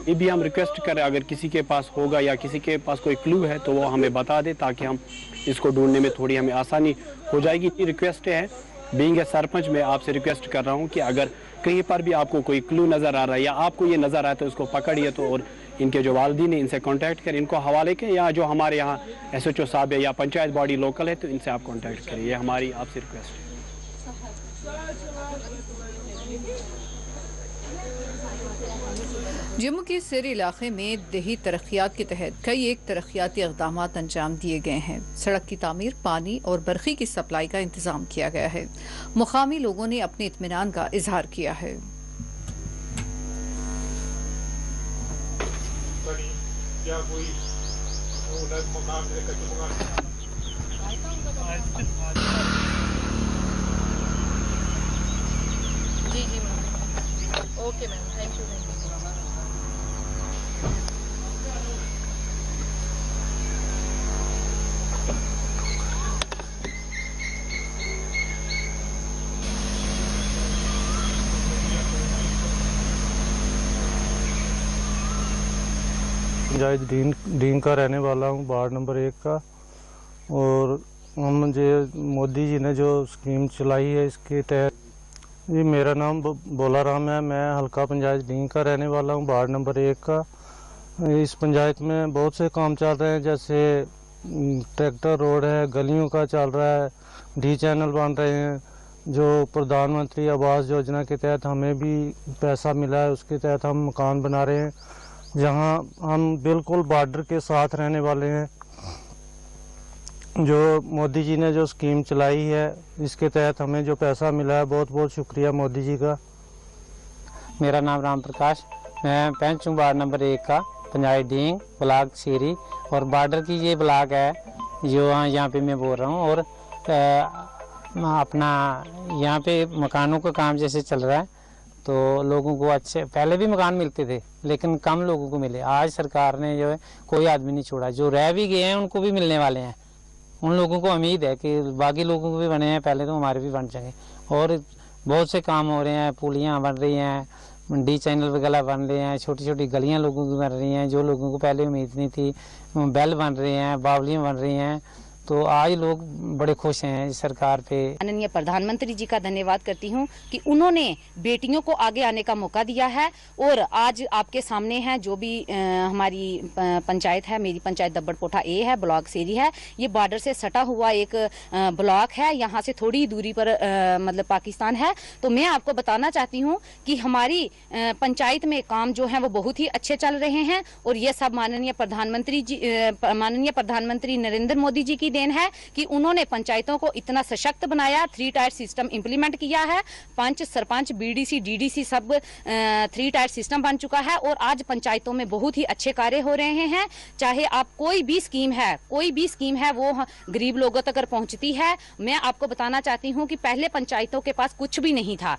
ये भी हम रिक्वेस्ट करें अगर किसी के पास होगा या किसी के पास कोई क्लू है तो वो हमें बता दे ताकि हम इसको ढूंढने में थोड़ी हमें आसानी हो जाएगी। इतनी रिक्वेस्ट है, बीइंग ए सरपंच मैं आपसे रिक्वेस्ट कर रहा हूँ कि अगर कहीं पर भी आपको कोई क्लू नज़र आ रहा है या आपको ये नज़र आया तो उसको पकड़िए। तो और इनके जो वालिदीन है इनसे कांटेक्ट करें, इनको हवाले के, या जो हमारे यहाँ SHO साहब है या पंचायत बॉडी लोकल है तो इनसे आप कांटेक्ट करिए। ये हमारी आपसे रिक्वेस्ट है। जम्मू के सिरी इलाके में देही तरक्यात के तहत कई एक तरक्याती इक़दाम अंजाम दिए गए हैं। सड़क की तामीर, पानी और बरखी की सप्लाई का इंतजाम किया गया है। मुकामी लोगों ने अपने इत्मीनान का इजहार किया है। जी जी ma'am, okay ma'am, thank you. Panchayat डीन का रहने वाला हूँ, वार्ड नंबर 1 का। और मुझे मोदी जी ने जो स्कीम चलाई है इसके तहत, जी मेरा नाम बोला राम है, मैं हल्का पंचायत डीन का रहने वाला हूँ, वार्ड नंबर 1 का। इस पंचायत में बहुत से काम चल रहे हैं, जैसे ट्रैक्टर रोड है, गलियों का चल रहा है, डी चैनल बन रहे हैं। जो प्रधानमंत्री आवास योजना के तहत हमें भी पैसा मिला है उसके तहत हम मकान बना रहे हैं, जहां हम बिल्कुल बॉर्डर के साथ रहने वाले हैं। जो मोदी जी ने जो स्कीम चलाई है इसके तहत हमें जो पैसा मिला है, बहुत बहुत शुक्रिया मोदी जी का। मेरा नाम राम प्रकाश, मैं पंच हूँ, वार्ड नंबर 1 का, पंचायत डींग, ब्लॉक सीरी। और बॉर्डर की ये ब्लॉक है जो यहाँ पे मैं बोल रहा हूँ। और अपना यहाँ पे मकानों का काम जैसे चल रहा है तो लोगों को अच्छे, पहले भी मकान मिलते थे लेकिन कम लोगों को मिले। आज सरकार ने जो है कोई आदमी नहीं छोड़ा, जो रह भी गए हैं उनको भी मिलने वाले हैं। उन लोगों को उम्मीद है कि बाकी लोगों को भी बने हैं पहले तो हमारे भी बन जाएंगे। और बहुत से काम हो रहे हैं, पुलियाँ बन रही हैं, डी चैनल वगैरह बन रहे हैं, छोटी छोटी गलियाँ लोगों की बन रही हैं जो लोगों को पहले उम्मीद नहीं थी, बैल बन रहे हैं, बावलियाँ बन रही हैं। तो आज लोग बड़े खुश हैं इस सरकार पे। माननीय प्रधानमंत्री जी का धन्यवाद करती हूँ कि उन्होंने बेटियों को आगे आने का मौका दिया है। और आज आपके सामने है जो भी हमारी पंचायत है, मेरी पंचायत दब्बड़पोठा ए है, ब्लॉक सेरी है। ये बॉर्डर से सटा हुआ एक ब्लॉक है, यहाँ से थोड़ी दूरी पर मतलब पाकिस्तान है। तो मैं आपको बताना चाहती हूँ कि हमारी पंचायत में काम जो है वो बहुत ही अच्छे चल रहे हैं। और ये सब माननीय प्रधानमंत्री नरेंद्र मोदी जी की है कि उन्होंने पंचायतों को इतना सशक्त बनाया, 3 टायर सिस्टम इंप्लीमेंट किया है। पंच, सरपंच, BDC, DDC सब 3 टायर सिस्टम बन चुका है। और आज पंचायतों में बहुत ही अच्छे कार्य हो रहे हैं। चाहे आप कोई भी स्कीम है वो गरीब लोगों तक पहुंचती है। मैं आपको बताना चाहती हूं कि पहले पंचायतों के पास कुछ भी नहीं था।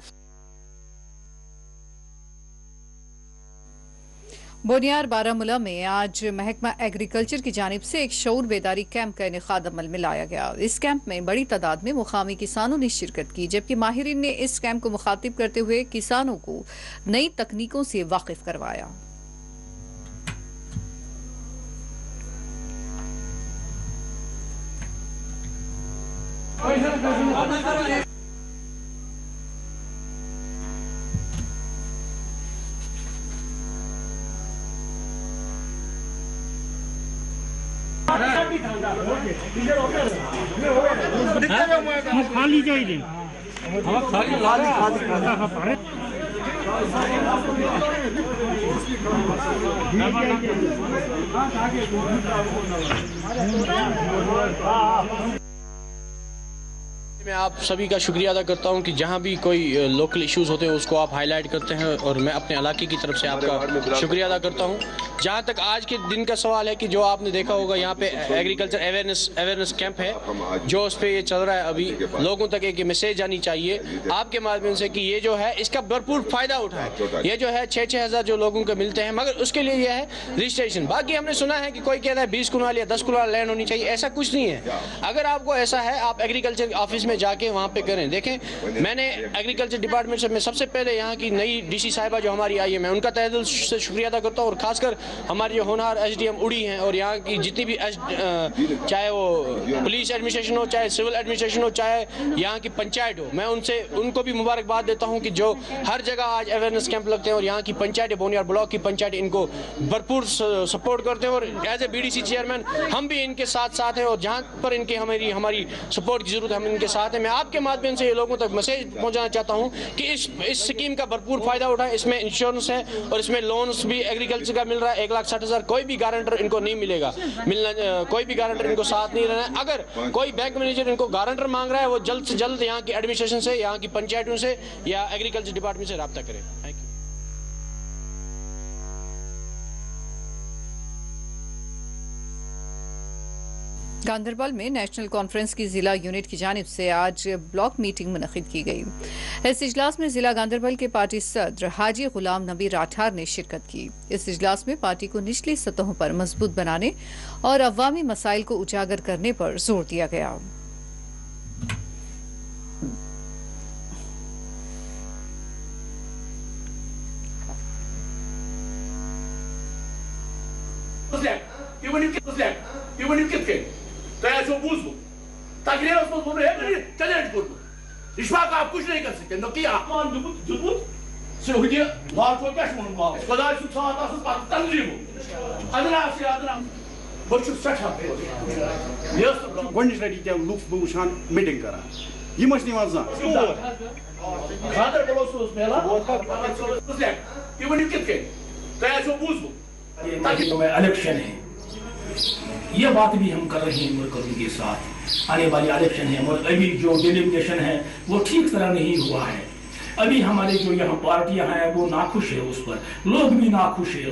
बोनियार बारामूला में आज महकमा एग्रीकल्चर की जानिब से एक शऊर बेदारी कैंप का इनेकाद अमल में लाया गया। इस कैंप में बड़ी तादाद में मुकामी किसानों ने शिरकत की, जबकि माहिरीन ने इस कैंप को मुखातिब करते हुए किसानों को नई तकनीकों से वाकिफ करवाया। खाली चाहिए मैं आप सभी का शुक्रिया अदा करता हूं कि जहां भी कोई लोकल इश्यूज होते हैं उसको आप हाईलाइट करते हैं और मैं अपने इलाके की तरफ से आपका शुक्रिया अदा करता हूं। जहां तक आज के दिन का सवाल है कि जो आपने देखा होगा यहाँ पे एग्रीकल्चर अवेयरनेस कैंप है जो उस पर ये चल रहा है, अभी लोगों तक एक मैसेज जानी चाहिए आपके माध्यम से कि ये जो है इसका भरपूर फ़ायदा उठाए। ये जो है 6-6 हज़ार जो लोगों को मिलते हैं, मगर उसके लिए यह है रजिस्ट्रेशन। बाकी हमने सुना है कि कोई कहता है 20 कुनाल या 10 कुनाल लैंड होनी चाहिए, ऐसा कुछ नहीं है। अगर आपको ऐसा है आप एग्रीकल्चर ऑफिस में जाके वहाँ पे करें। देखें, मैंने एग्रीकल्चर डिपार्टमेंट से मैं सबसे पहले यहाँ की नई डीसी साहिबा जो हमारी आई है, मैं उनका तहे दिल से शुक्रिया अदा करता हूँ और खासकर हमारे जो होनहार एसडीएम उड़ी हैं और यहाँ की जितनी भी चाहे वो पुलिस एडमिनिस्ट्रेशन हो, चाहे सिविल एडमिनिस्ट्रेशन हो, चाहे यहाँ की पंचायत हो, मैं उनको भी मुबारकबाद देता हूँ कि जो हर जगह आज अवेयरनेस कैंप लगते हैं और यहाँ की पंचायत बोनियार ब्लॉक की पंचायत इनको भरपूर सपोर्ट करते हैं और एज ए बीडीसी चेयरमैन हम भी इनके साथ हैं और जहाँ पर इनके हमारी सपोर्ट की जरूरत है हम इनके साथ हैं। मैं आपके माध्यम से ये लोगों तक मैसेज पहुँचाना चाहता हूँ कि इस स्कीम का भरपूर फायदा उठाएं। इसमें इंश्योरेंस है और इसमें लोन्स भी एग्रीकल्चर का मिल रहा है 1,60,000। कोई भी गारंटर इनको नहीं मिलेगा, कोई भी गारंटर इनको साथ नहीं रहना है। अगर कोई बैंक मैनेजर इनको गारंटर मांग रहा है वो जल्द से जल्द यहाँ की एडमिनिस्ट्रेशन से, यहाँ की पंचायतों से या एग्रीकल्चर डिपार्टमेंट से रब्ता करें। Thank you. गांदरबल में नेशनल कॉन्फ्रेंस की जिला यूनिट की जानिब से आज ब्लॉक मीटिंग मुनक़िद की गई। इस इजलास में जिला गांदरबल के पार्टी सदर हाजी गुलाम नबी राठार ने शिरकत की। इस इजलास में पार्टी को निचली सतहों पर मजबूत बनाने और अवामी मसाइल को उजागर करने पर जोर दिया गया। रिश्वा का आप कुछ नहीं कर सकते नकी आसमान जुबुत से हो गया बाल को क्या शुरू मार खुदा सुखा आता है पाक तंजीम अदना से अदना बच्चों सठा ये सब गोनिश रेडी क्या लुक बुशान मीटिंग करा ये मच नहीं वाजा खादर बोलो सोस मेला ये बनी कितके तया जो बूझो ताकि तुम्हें इलेक्शन है, ये बात भी हम कर रहे हैं मुल्कों के साथ। आने वाली इलेक्शन है और अभी जो डिलिमिनेशन है वो ठीक तरह नहीं हुआ है। अभी हमारे जो यहाँ पार्टियां हैं वो नाखुश है, उस पर लोग भी नाखुश है।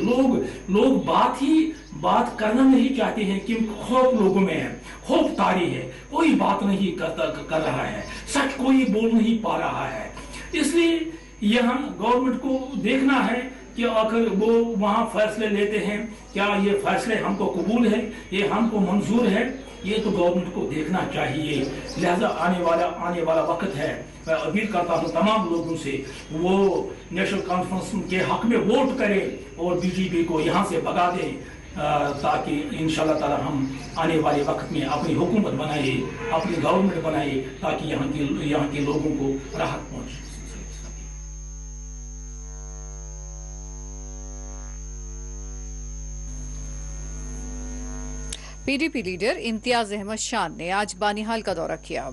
लोग बात करना नहीं चाहते हैं कि खौफ लोगों में है, खौफ तारी है, कोई बात नहीं कर रहा है, सच कोई बोल नहीं पा रहा है। इसलिए यहाँ गवर्नमेंट को देखना है कि आखिर वो वहाँ फैसले लेते हैं, क्या ये फैसले हमको कबूल है, ये हमको मंजूर है, ये तो गवर्नमेंट को देखना चाहिए। लिहाजा आने वाला वक्त है, मैं अपील करता हूँ तमाम लोगों से वो नेशनल कॉन्फ्रेंस के हक में वोट करें और बीजेपी को यहाँ से भगा दें, ताकि इंशाल्लाह ताला हम आने वाले वक्त में अपनी हुकूमत बनाए, अपनी गवर्नमेंट बनाए, ताकि यहाँ के लोगों को राहत पहुँचे। पीडीपी लीडर इम्तियाज अहमद शान ने आज बानिहाल का दौरा किया।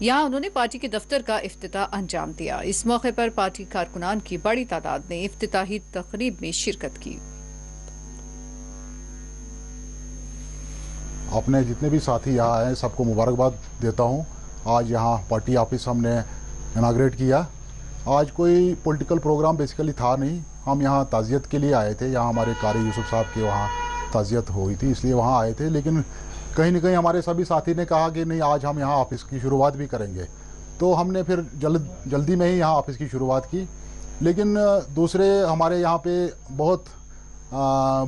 यहां उन्होंने पार्टी के दफ्तर का इफ्तिताह अंजाम दिया। इस मौके पर पार्टी कारकुनान की बड़ी तादाद ने इफ्तिताही तकरीब में शिरकत की। अपने जितने भी साथी यहाँ आए सबको मुबारकबाद देता हूँ। आज यहाँ पार्टी ऑफिस हमने इनाग्रेट किया। आज कोई पॉलिटिकल प्रोग्राम बेसिकली था नहीं, हम यहाँ ताज़ियत के लिए आए थे। यहाँ हमारे कारी यूसुफ साहब के वहाँ ताज़ियत हुई थी इसलिए वहाँ आए थे, लेकिन कहीं न कहीं हमारे सभी साथी ने कहा कि नहीं आज हम यहाँ ऑफिस की शुरुआत भी करेंगे, तो हमने फिर जल्दी में ही यहाँ ऑफिस की शुरुआत की। लेकिन दूसरे हमारे यहाँ पे बहुत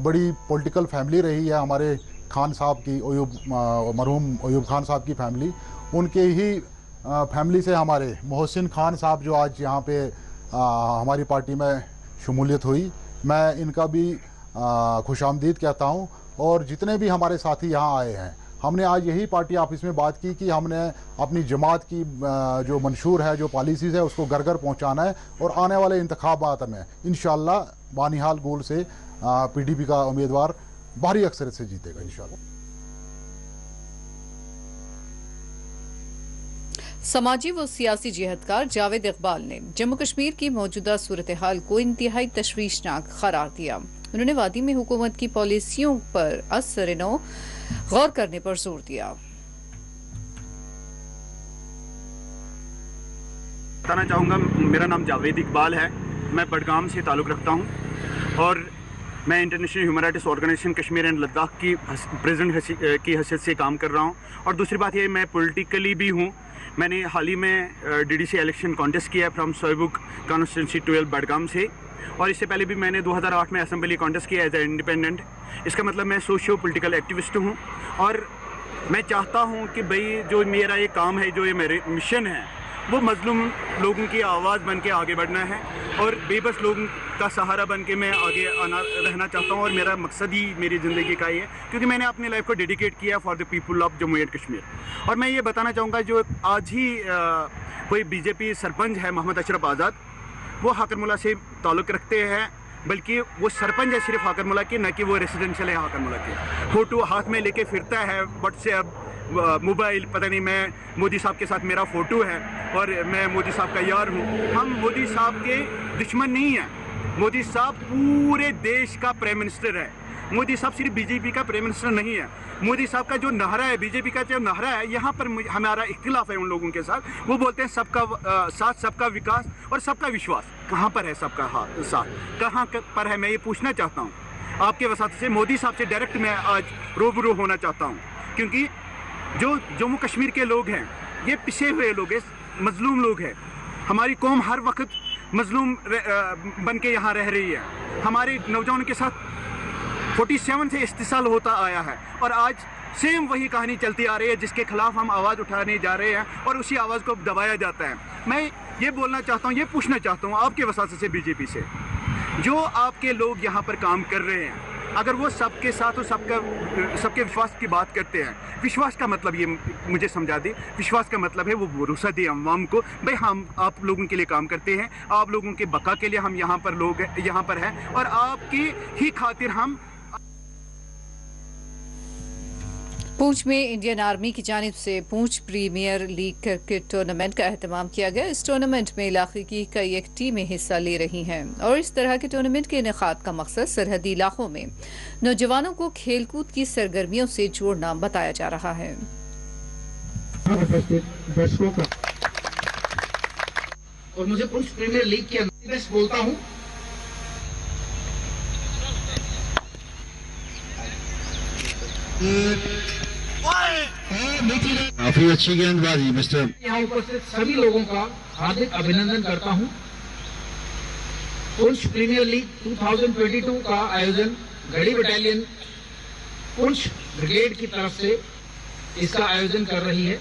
बड़ी पॉलिटिकल फैमिली रही है, हमारे खान साहब की मरहूम अयूब खान साहब की फैमिली, उनके ही फैमिली से हमारे मोहसिन खान साहब जो आज यहाँ पे हमारी पार्टी में शमूलियत हुई, मैं इनका भी खुशामदीद कहता हूँ। और जितने भी हमारे साथी यहाँ आए हैं, हमने आज यही पार्टी ऑफिस में बात की कि हमने अपनी जमात की जो मंशूर है, जो पॉलिसीज़ है, उसको घर घर पहुँचाना है और आने वाले इंतखाबात में इंशाअल्लाह बानिहाल गोल से पीडीपी का उम्मीदवार भारी अक्सरियत से जीतेगा इंशाअल्लाह। समाजी व सियासी जिहदकार जावेद इकबाल ने जम्मू कश्मीर की मौजूदा सूरत हाल को इंतहाई तशवीशनाक करार दिया। उन्होंने वादी में हुकूमत की पॉलिसियों पर असर-ए-नौ गौर करने पर जोर दिया। बताना चाहूँगा, मेरा नाम जावेद इकबाल है, मैं बडगाम से ताल्लुक़ रखता हूँ और मैं international human rights organisation Kashmir and Ladakh की प्रेसिडेंट की हैसियत से काम कर रहा हूँ। और दूसरी बात ये, मैं पॉलिटिकली भी हूँ। मैंने हाल ही में डीडीसी इलेक्शन कॉन्टेस्ट किया है फ्रॉम सोयबुक कॉन्स्टिट्यूंसी 12 बडगाम से, और इससे पहले भी मैंने 2008 में असेंबली कॉन्टेस्ट किया एज ए इंडिपेंडेंट। इसका मतलब मैं सोशियो पॉलिटिकल एक्टिविस्ट हूँ और मैं चाहता हूँ कि भाई जो मेरा ये काम है, जो ये मेरे मिशन है, वो मजलूम लोगों की आवाज़ बन के आगे बढ़ना है और बेबस लोगों का सहारा बन के मैं आगे रहना चाहता हूँ। और मेरा मकसद ही मेरी ज़िंदगी का ही है, क्योंकि मैंने अपनी लाइफ को डेडिकेट किया for the people of Jammu and Kashmir. और मैं ये बताना चाहूँगा, जो आज ही कोई बीजेपी सरपंच है मोहम्मद अशरफ आज़ाद, वो हाकरमुला से ताल्लुक़ रखते हैं, बल्कि वो सरपंच है सिर्फ हाकरमुला के, न कि वो रेसिडेंशियल है हाकरमुला के। फ़ोटो हाथ में लेके फिरता है, व्हाट्सएप, मोबाइल, पता नहीं, मैं मोदी साहब के साथ मेरा फ़ोटो है और मैं मोदी साहब का यार हूँ। हम मोदी साहब के दुश्मन नहीं हैं। मोदी साहब पूरे देश का प्राइम मिनिस्टर है। मोदी साहब सिर्फ बीजेपी का प्राइम मिनिस्टर नहीं है। मोदी साहब का जो नारा है, बीजेपी का जो नारा है, यहाँ पर हमारा इख्तिलाफ है उन लोगों के साथ। वो बोलते हैं सबका साथ, सबका विकास और सबका विश्वास। कहाँ पर है सबका साथ, कहाँ पर है? मैं ये पूछना चाहता हूँ आपके वसात से। मोदी साहब से डायरेक्ट मैं आज रूबरू होना चाहता हूँ, क्योंकि जो जम्मू कश्मीर के लोग हैं, ये पिछे हुए लोग हैं, मजलूम लोग हैं। हमारी कौम हर वक्त मजलूम बन के यहाँ रह रही है। हमारे नौजवानों के साथ 47 से इस्तिसाल होता आया है और आज सेम वही कहानी चलती आ रही है, जिसके खिलाफ हम आवाज़ उठाने जा रहे हैं और उसी आवाज़ को दबाया जाता है। मैं ये बोलना चाहता हूँ, ये पूछना चाहता हूँ आपके वसात से, बीजेपी से, जो आपके लोग यहाँ पर काम कर रहे हैं, अगर वो सबके साथ और सबके विश्वास की बात करते हैं, विश्वास का मतलब ये मुझे समझा दे। विश्वास का मतलब है वो भरोसा दे अवाम को, भाई हम आप लोगों के लिए काम करते हैं, आप लोगों के बका के लिए हम यहाँ पर लोग यहाँ पर हैं और आपकी ही खातिर हम। पूंछ में इंडियन आर्मी की जानिब से पूंछ प्रीमियर लीग क्रिकेट टूर्नामेंट का एहतमाम किया गया। इस टूर्नामेंट में इलाके की कई एक टीमें हिस्सा ले रही हैं और इस तरह के टूर्नामेंट के इनेकाद का मकसद सरहदी इलाकों में नौजवानों को खेलकूद की सरगर्मियों से जोड़ना बताया जा रहा है। और मुझे पूंछ प्रीमियर लीग के अंदर बोलता हूँ, काफी अच्छी गेंदबाजी मिस्टर। यहाँ उपस्थित सभी लोगों का हार्दिक अभिनंदन करता हूँ। पुंछ प्रीमियर लीग 2022 का आयोजन गढ़ी बटालियन पुंछ ब्रिगेड की तरफ से इसका आयोजन कर रही है।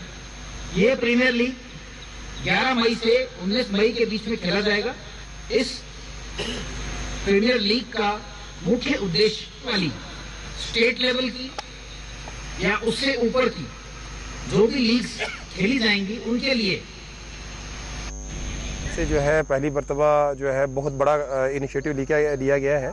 ये प्रीमियर लीग 11 मई से 19 मई के बीच में खेला जाएगा। इस प्रीमियर लीग का मुख्य उद्देश्य वाली स्टेट लेवल की या उससे ऊपर की जो भी लीग्स खेली जाएंगी उनके लिए से जो है पहली मरतबा जो है बहुत बड़ा इनिशिएटिव लिया गया है।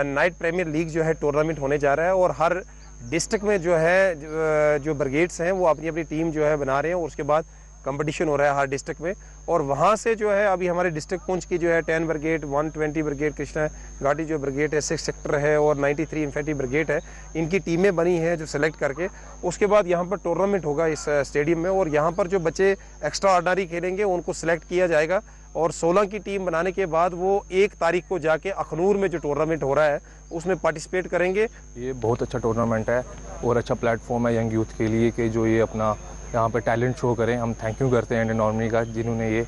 नाइट प्रीमियर लीग जो है टूर्नामेंट होने जा रहा है और हर डिस्ट्रिक्ट में जो है जो ब्रिगेड्स हैं वो अपनी अपनी टीम जो है बना रहे हैं और उसके बाद कंपटीशन हो रहा है हर डिस्ट्रिक्ट में। और वहाँ से जो है अभी हमारे डिस्ट्रिक्ट पुंछ की जो है 10 ब्रिगेड, 120 ब्रिगेड कृष्णा घाटी जो ब्रिगेड है, 6 सेक्टर है और 93 इन्फेंट्री ब्रिगेड है, इनकी टीमें बनी हैं जो सेलेक्ट करके उसके बाद यहाँ पर टूर्नामेंट होगा इस स्टेडियम में। और यहाँ पर जो बच्चे एक्स्ट्रा ऑर्डिनरी खेलेंगे उनको सिलेक्ट किया जाएगा और 16 की टीम बनाने के बाद वो 1 तारीख को जाके अखनूर में जो टूर्नामेंट हो रहा है उसमें पार्टिसिपेट करेंगे। ये बहुत अच्छा टूर्नामेंट है और अच्छा प्लेटफॉर्म है यंग यूथ के लिए कि जो ये अपना यहाँ पे टैलेंट शो करें। हम थैंक यू करते हैं इंडियन आर्मी का जिन्होंने ये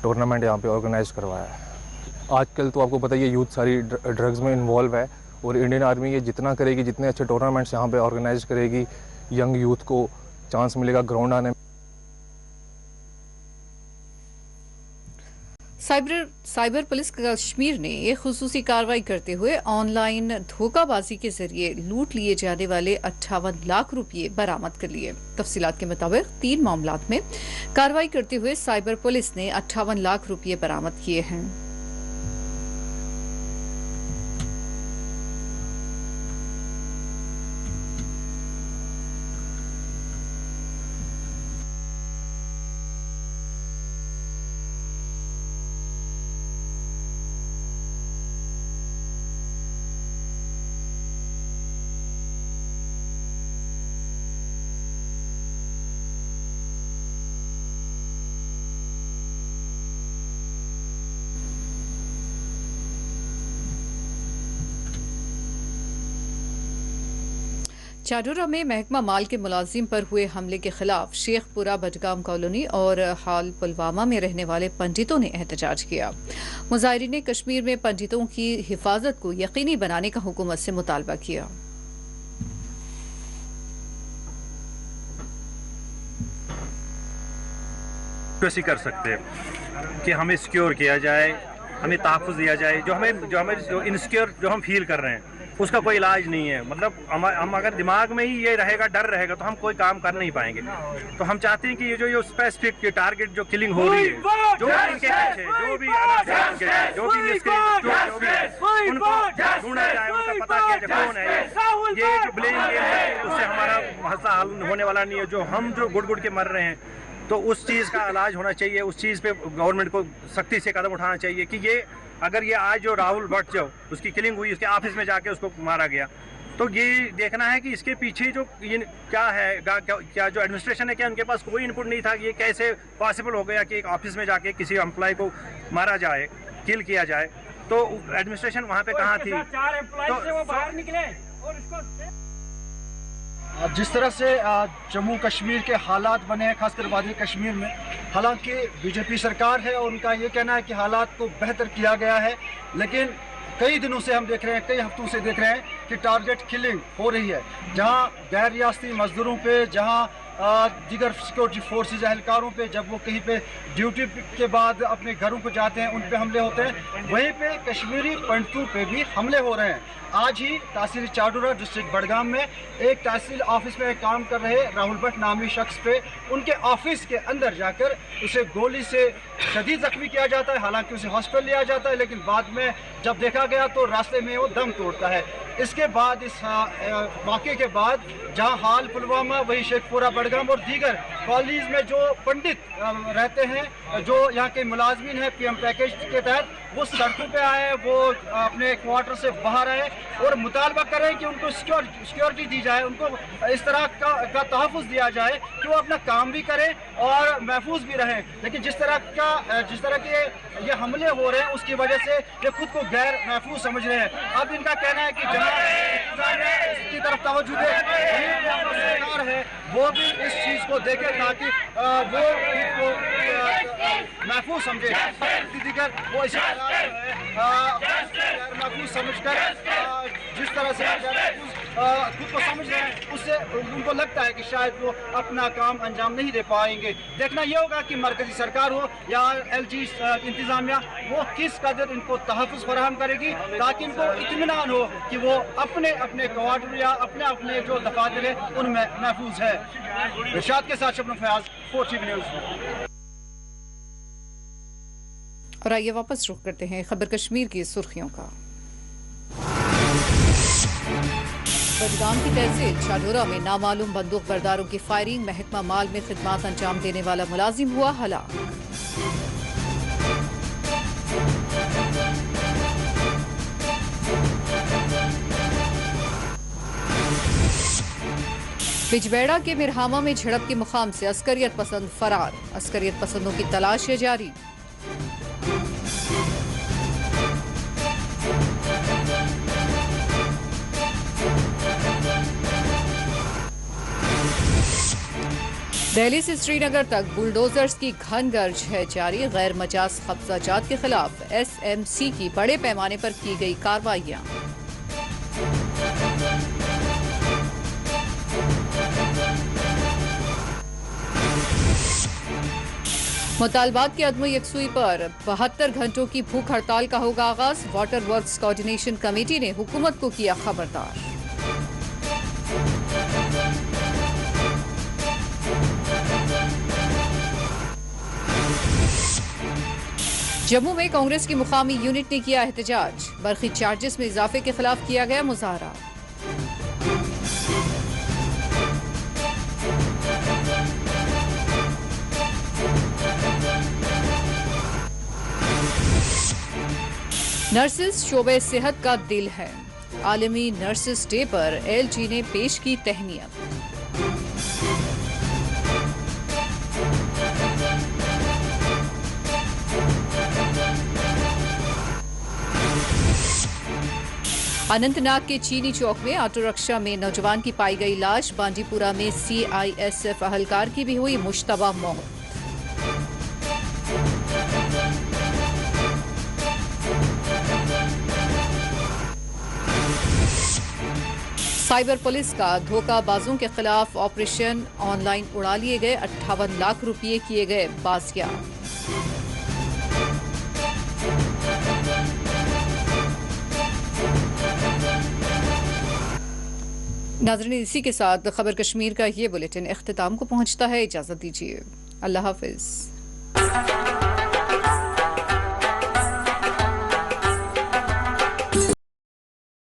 टूर्नामेंट यहाँ पे ऑर्गेनाइज करवाया है। आजकल तो आपको पता है ये यूथ सारी ड्रग्स में इन्वॉल्व है और इंडियन आर्मी ये जितना करेगी, जितने अच्छे टूर्नामेंट्स यहाँ पे ऑर्गेनाइज करेगी, यंग यूथ को चांस मिलेगा ग्राउंड आने में। साइबर पुलिस कश्मीर ने एक खुसूसी कार्रवाई करते हुए ऑनलाइन धोखाबाजी के जरिए लूट लिए जाने वाले 58 लाख रुपये बरामद कर लिए। तफसीलात के मुताबिक 3 मामलात में कार्रवाई करते हुए साइबर पुलिस ने 58 लाख रुपये बरामद किए हैं। चाडोरा में महकमा माल के मुलाजिम पर हुए हमले के खिलाफ शेखपुरा बडगाम कॉलोनी और हाल पुलवामा में रहने वाले पंडितों ने एहतजाज किया। मुजाहिरीन ने कश्मीर में पंडितों की हिफाजत को यकीनी बनाने का हुकूमत से मुतालबा किया। कर सकते हैं कि हमें सिक्योर किया जाए, हमें तहफ़्फ़ुज़ दिया जाए। जो इनसिक्योर जो हम फील कर रहे हैं उसका कोई इलाज नहीं है। मतलब हम अगर दिमाग में ही ये रहेगा, डर रहेगा, तो हम कोई काम कर नहीं पाएंगे। तो हम चाहते हैं कि ये जो स्पेसिफिक टारगेट जो किलिंग हो रही है, जो भी इनके पीछे जो भी उनको ढूंढा जाए, उनका पता किया जाए कौन है ये जो ब्लेम गेम है, उससे हमारा मसला हल होने वाला नहीं है। जो गुड़ के मर रहे हैं, तो उस चीज़ का इलाज होना चाहिए। उस चीज़ पे गवर्नमेंट को सख्ती से कदम उठाना चाहिए कि ये अगर ये आज जो राहुल भट्ट जो उसकी किलिंग हुई, उसके ऑफिस में जाके उसको मारा गया, तो ये देखना है कि इसके पीछे जो ये क्या है, क्या जो एडमिनिस्ट्रेशन है, क्या उनके पास कोई इनपुट नहीं था कि ये कैसे पॉसिबल हो गया कि एक ऑफिस में जाके किसी एम्प्लॉय को मारा जाए, किल किया जाए। तो एडमिनिस्ट्रेशन वहाँ पे कहाँ थी? तो बाहर निकले और इसको जिस तरह से जम्मू कश्मीर के हालात बने हैं, खासकर वादी कश्मीर में, हालांकि बीजेपी सरकार है और उनका ये कहना है कि हालात को बेहतर किया गया है, लेकिन कई दिनों से हम देख रहे हैं, कई हफ्तों से देख रहे हैं कि टारगेट किलिंग हो रही है। जहां गैर रियासती मजदूरों पे, जहां दीगर सिक्योरिटी फोर्सेज एहलकारों पे, जब वो कहीं पे ड्यूटी के बाद अपने घरों को जाते हैं, उन पे हमले होते हैं। वहीं पे कश्मीरी पंडितों पे भी हमले हो रहे हैं। आज ही तहसील चाडोरा डिस्ट्रिक्ट बडगाम में एक तहसील ऑफिस में काम कर रहे राहुल भट्ट नामी शख्स पे उनके ऑफिस के अंदर जाकर उसे गोली से शदीद जख्मी किया जाता है। हालांकि उसे हॉस्पिटल लिया जाता है, लेकिन बाद में जब देखा गया तो रास्ते में वो दम तोड़ता है। इसके बाद, इस वाक़े के बाद, जहां हाल पुलवामा, वही शेखपुरा बडगाम और दीगर कॉलेज में जो पंडित रहते हैं, जो यहाँ के मुलाजमीन हैं पीएम पैकेज के तहत, वो सड़कों पे आए, वो अपने क्वार्टर से बाहर आए और मुतालबा करें कि उनको सिक्योरिटी दी जाए, उनको इस तरह का तहफ़्फ़ुज़ दिया जाए कि वो अपना काम भी करें और महफूज भी रहें। लेकिन जिस तरह के ये हमले हो रहे हैं, उसकी वजह से ये खुद को गैर महफूज समझ रहे हैं। अब इनका कहना है कि जहाँ इसकी तरफ तवज्जो दे, सरकार है वो भी इस चीज़ को देखे ताकि वो खुद को महफूज समझे। दीगर वो इसी महफूज समझकर जिस तरह से खुद को समझ रहे हैं, उससे उनको लगता है कि शायद वो अपना काम अंजाम नहीं दे पाएंगे। देखना ये होगा कि मरकजी सरकार हो या LG इंतजामिया, वो किस कदर इनको तहफ़्फ़ुज़ फराहम करेगी ताकि इनको इत्मीनान हो कि वो अपने क्वार्टर या अपने जो दफातर है उनमें महफूज है। इरशाद के साथ शबनम फयाज, 4TV न्यूज़। और आइए वापस रुख करते हैं खबर कश्मीर की सुर्खियों का। बडगाम की तहसील चाडोरा में नामालूम बंदूक बरदारों की फायरिंग, महकमा माल में खिदमत अंजाम देने वाला मुलाजिम हुआ हलाक। बिजबेड़ा के मिरहामा में झड़प की मुकाम से अस्करियत पसंद फरार, अस्करियत पसंदों की तलाश है जारी। दिल्ली से श्रीनगर तक बुलडोजर्स की घन गर्ज है जारी, गैर मजाज कब्जाजात के खिलाफ SMC की बड़े पैमाने पर की गई कार्रवाइयां। मुतालबात की अदम यकसुई पर 72 घंटों की भूख हड़ताल का होगा आगाज, वाटर वर्क्स कोऑर्डिनेशन कमेटी ने हुकूमत को किया खबरदार। जम्मू में कांग्रेस की मुकामी यूनिट ने किया एहतजाज, बरखी चार्जेस में इजाफे के खिलाफ किया गया मुजाहरा। नर्सेस शोबे सेहत का दिल है, आलमी नर्सेस डे पर LG ने पेश की तहनीत। अनंतनाग के चीनी चौक में ऑटो रिक्शा में नौजवान की पाई गई लाश। बांडीपुरा में CISF अहलकार की भी हुई मुश्तबा मौत। साइबर पुलिस का धोखाबाजों के खिलाफ ऑपरेशन। ऑनलाइन उड़ा लिए गए 58 लाख रुपये किए गए बाजियाब। नाज़रीन, इसी के साथ खबर कश्मीर का ये बुलेटिन इख्तिताम को पहुंचता है। इजाजत दीजिए, अल्लाह हाफिज।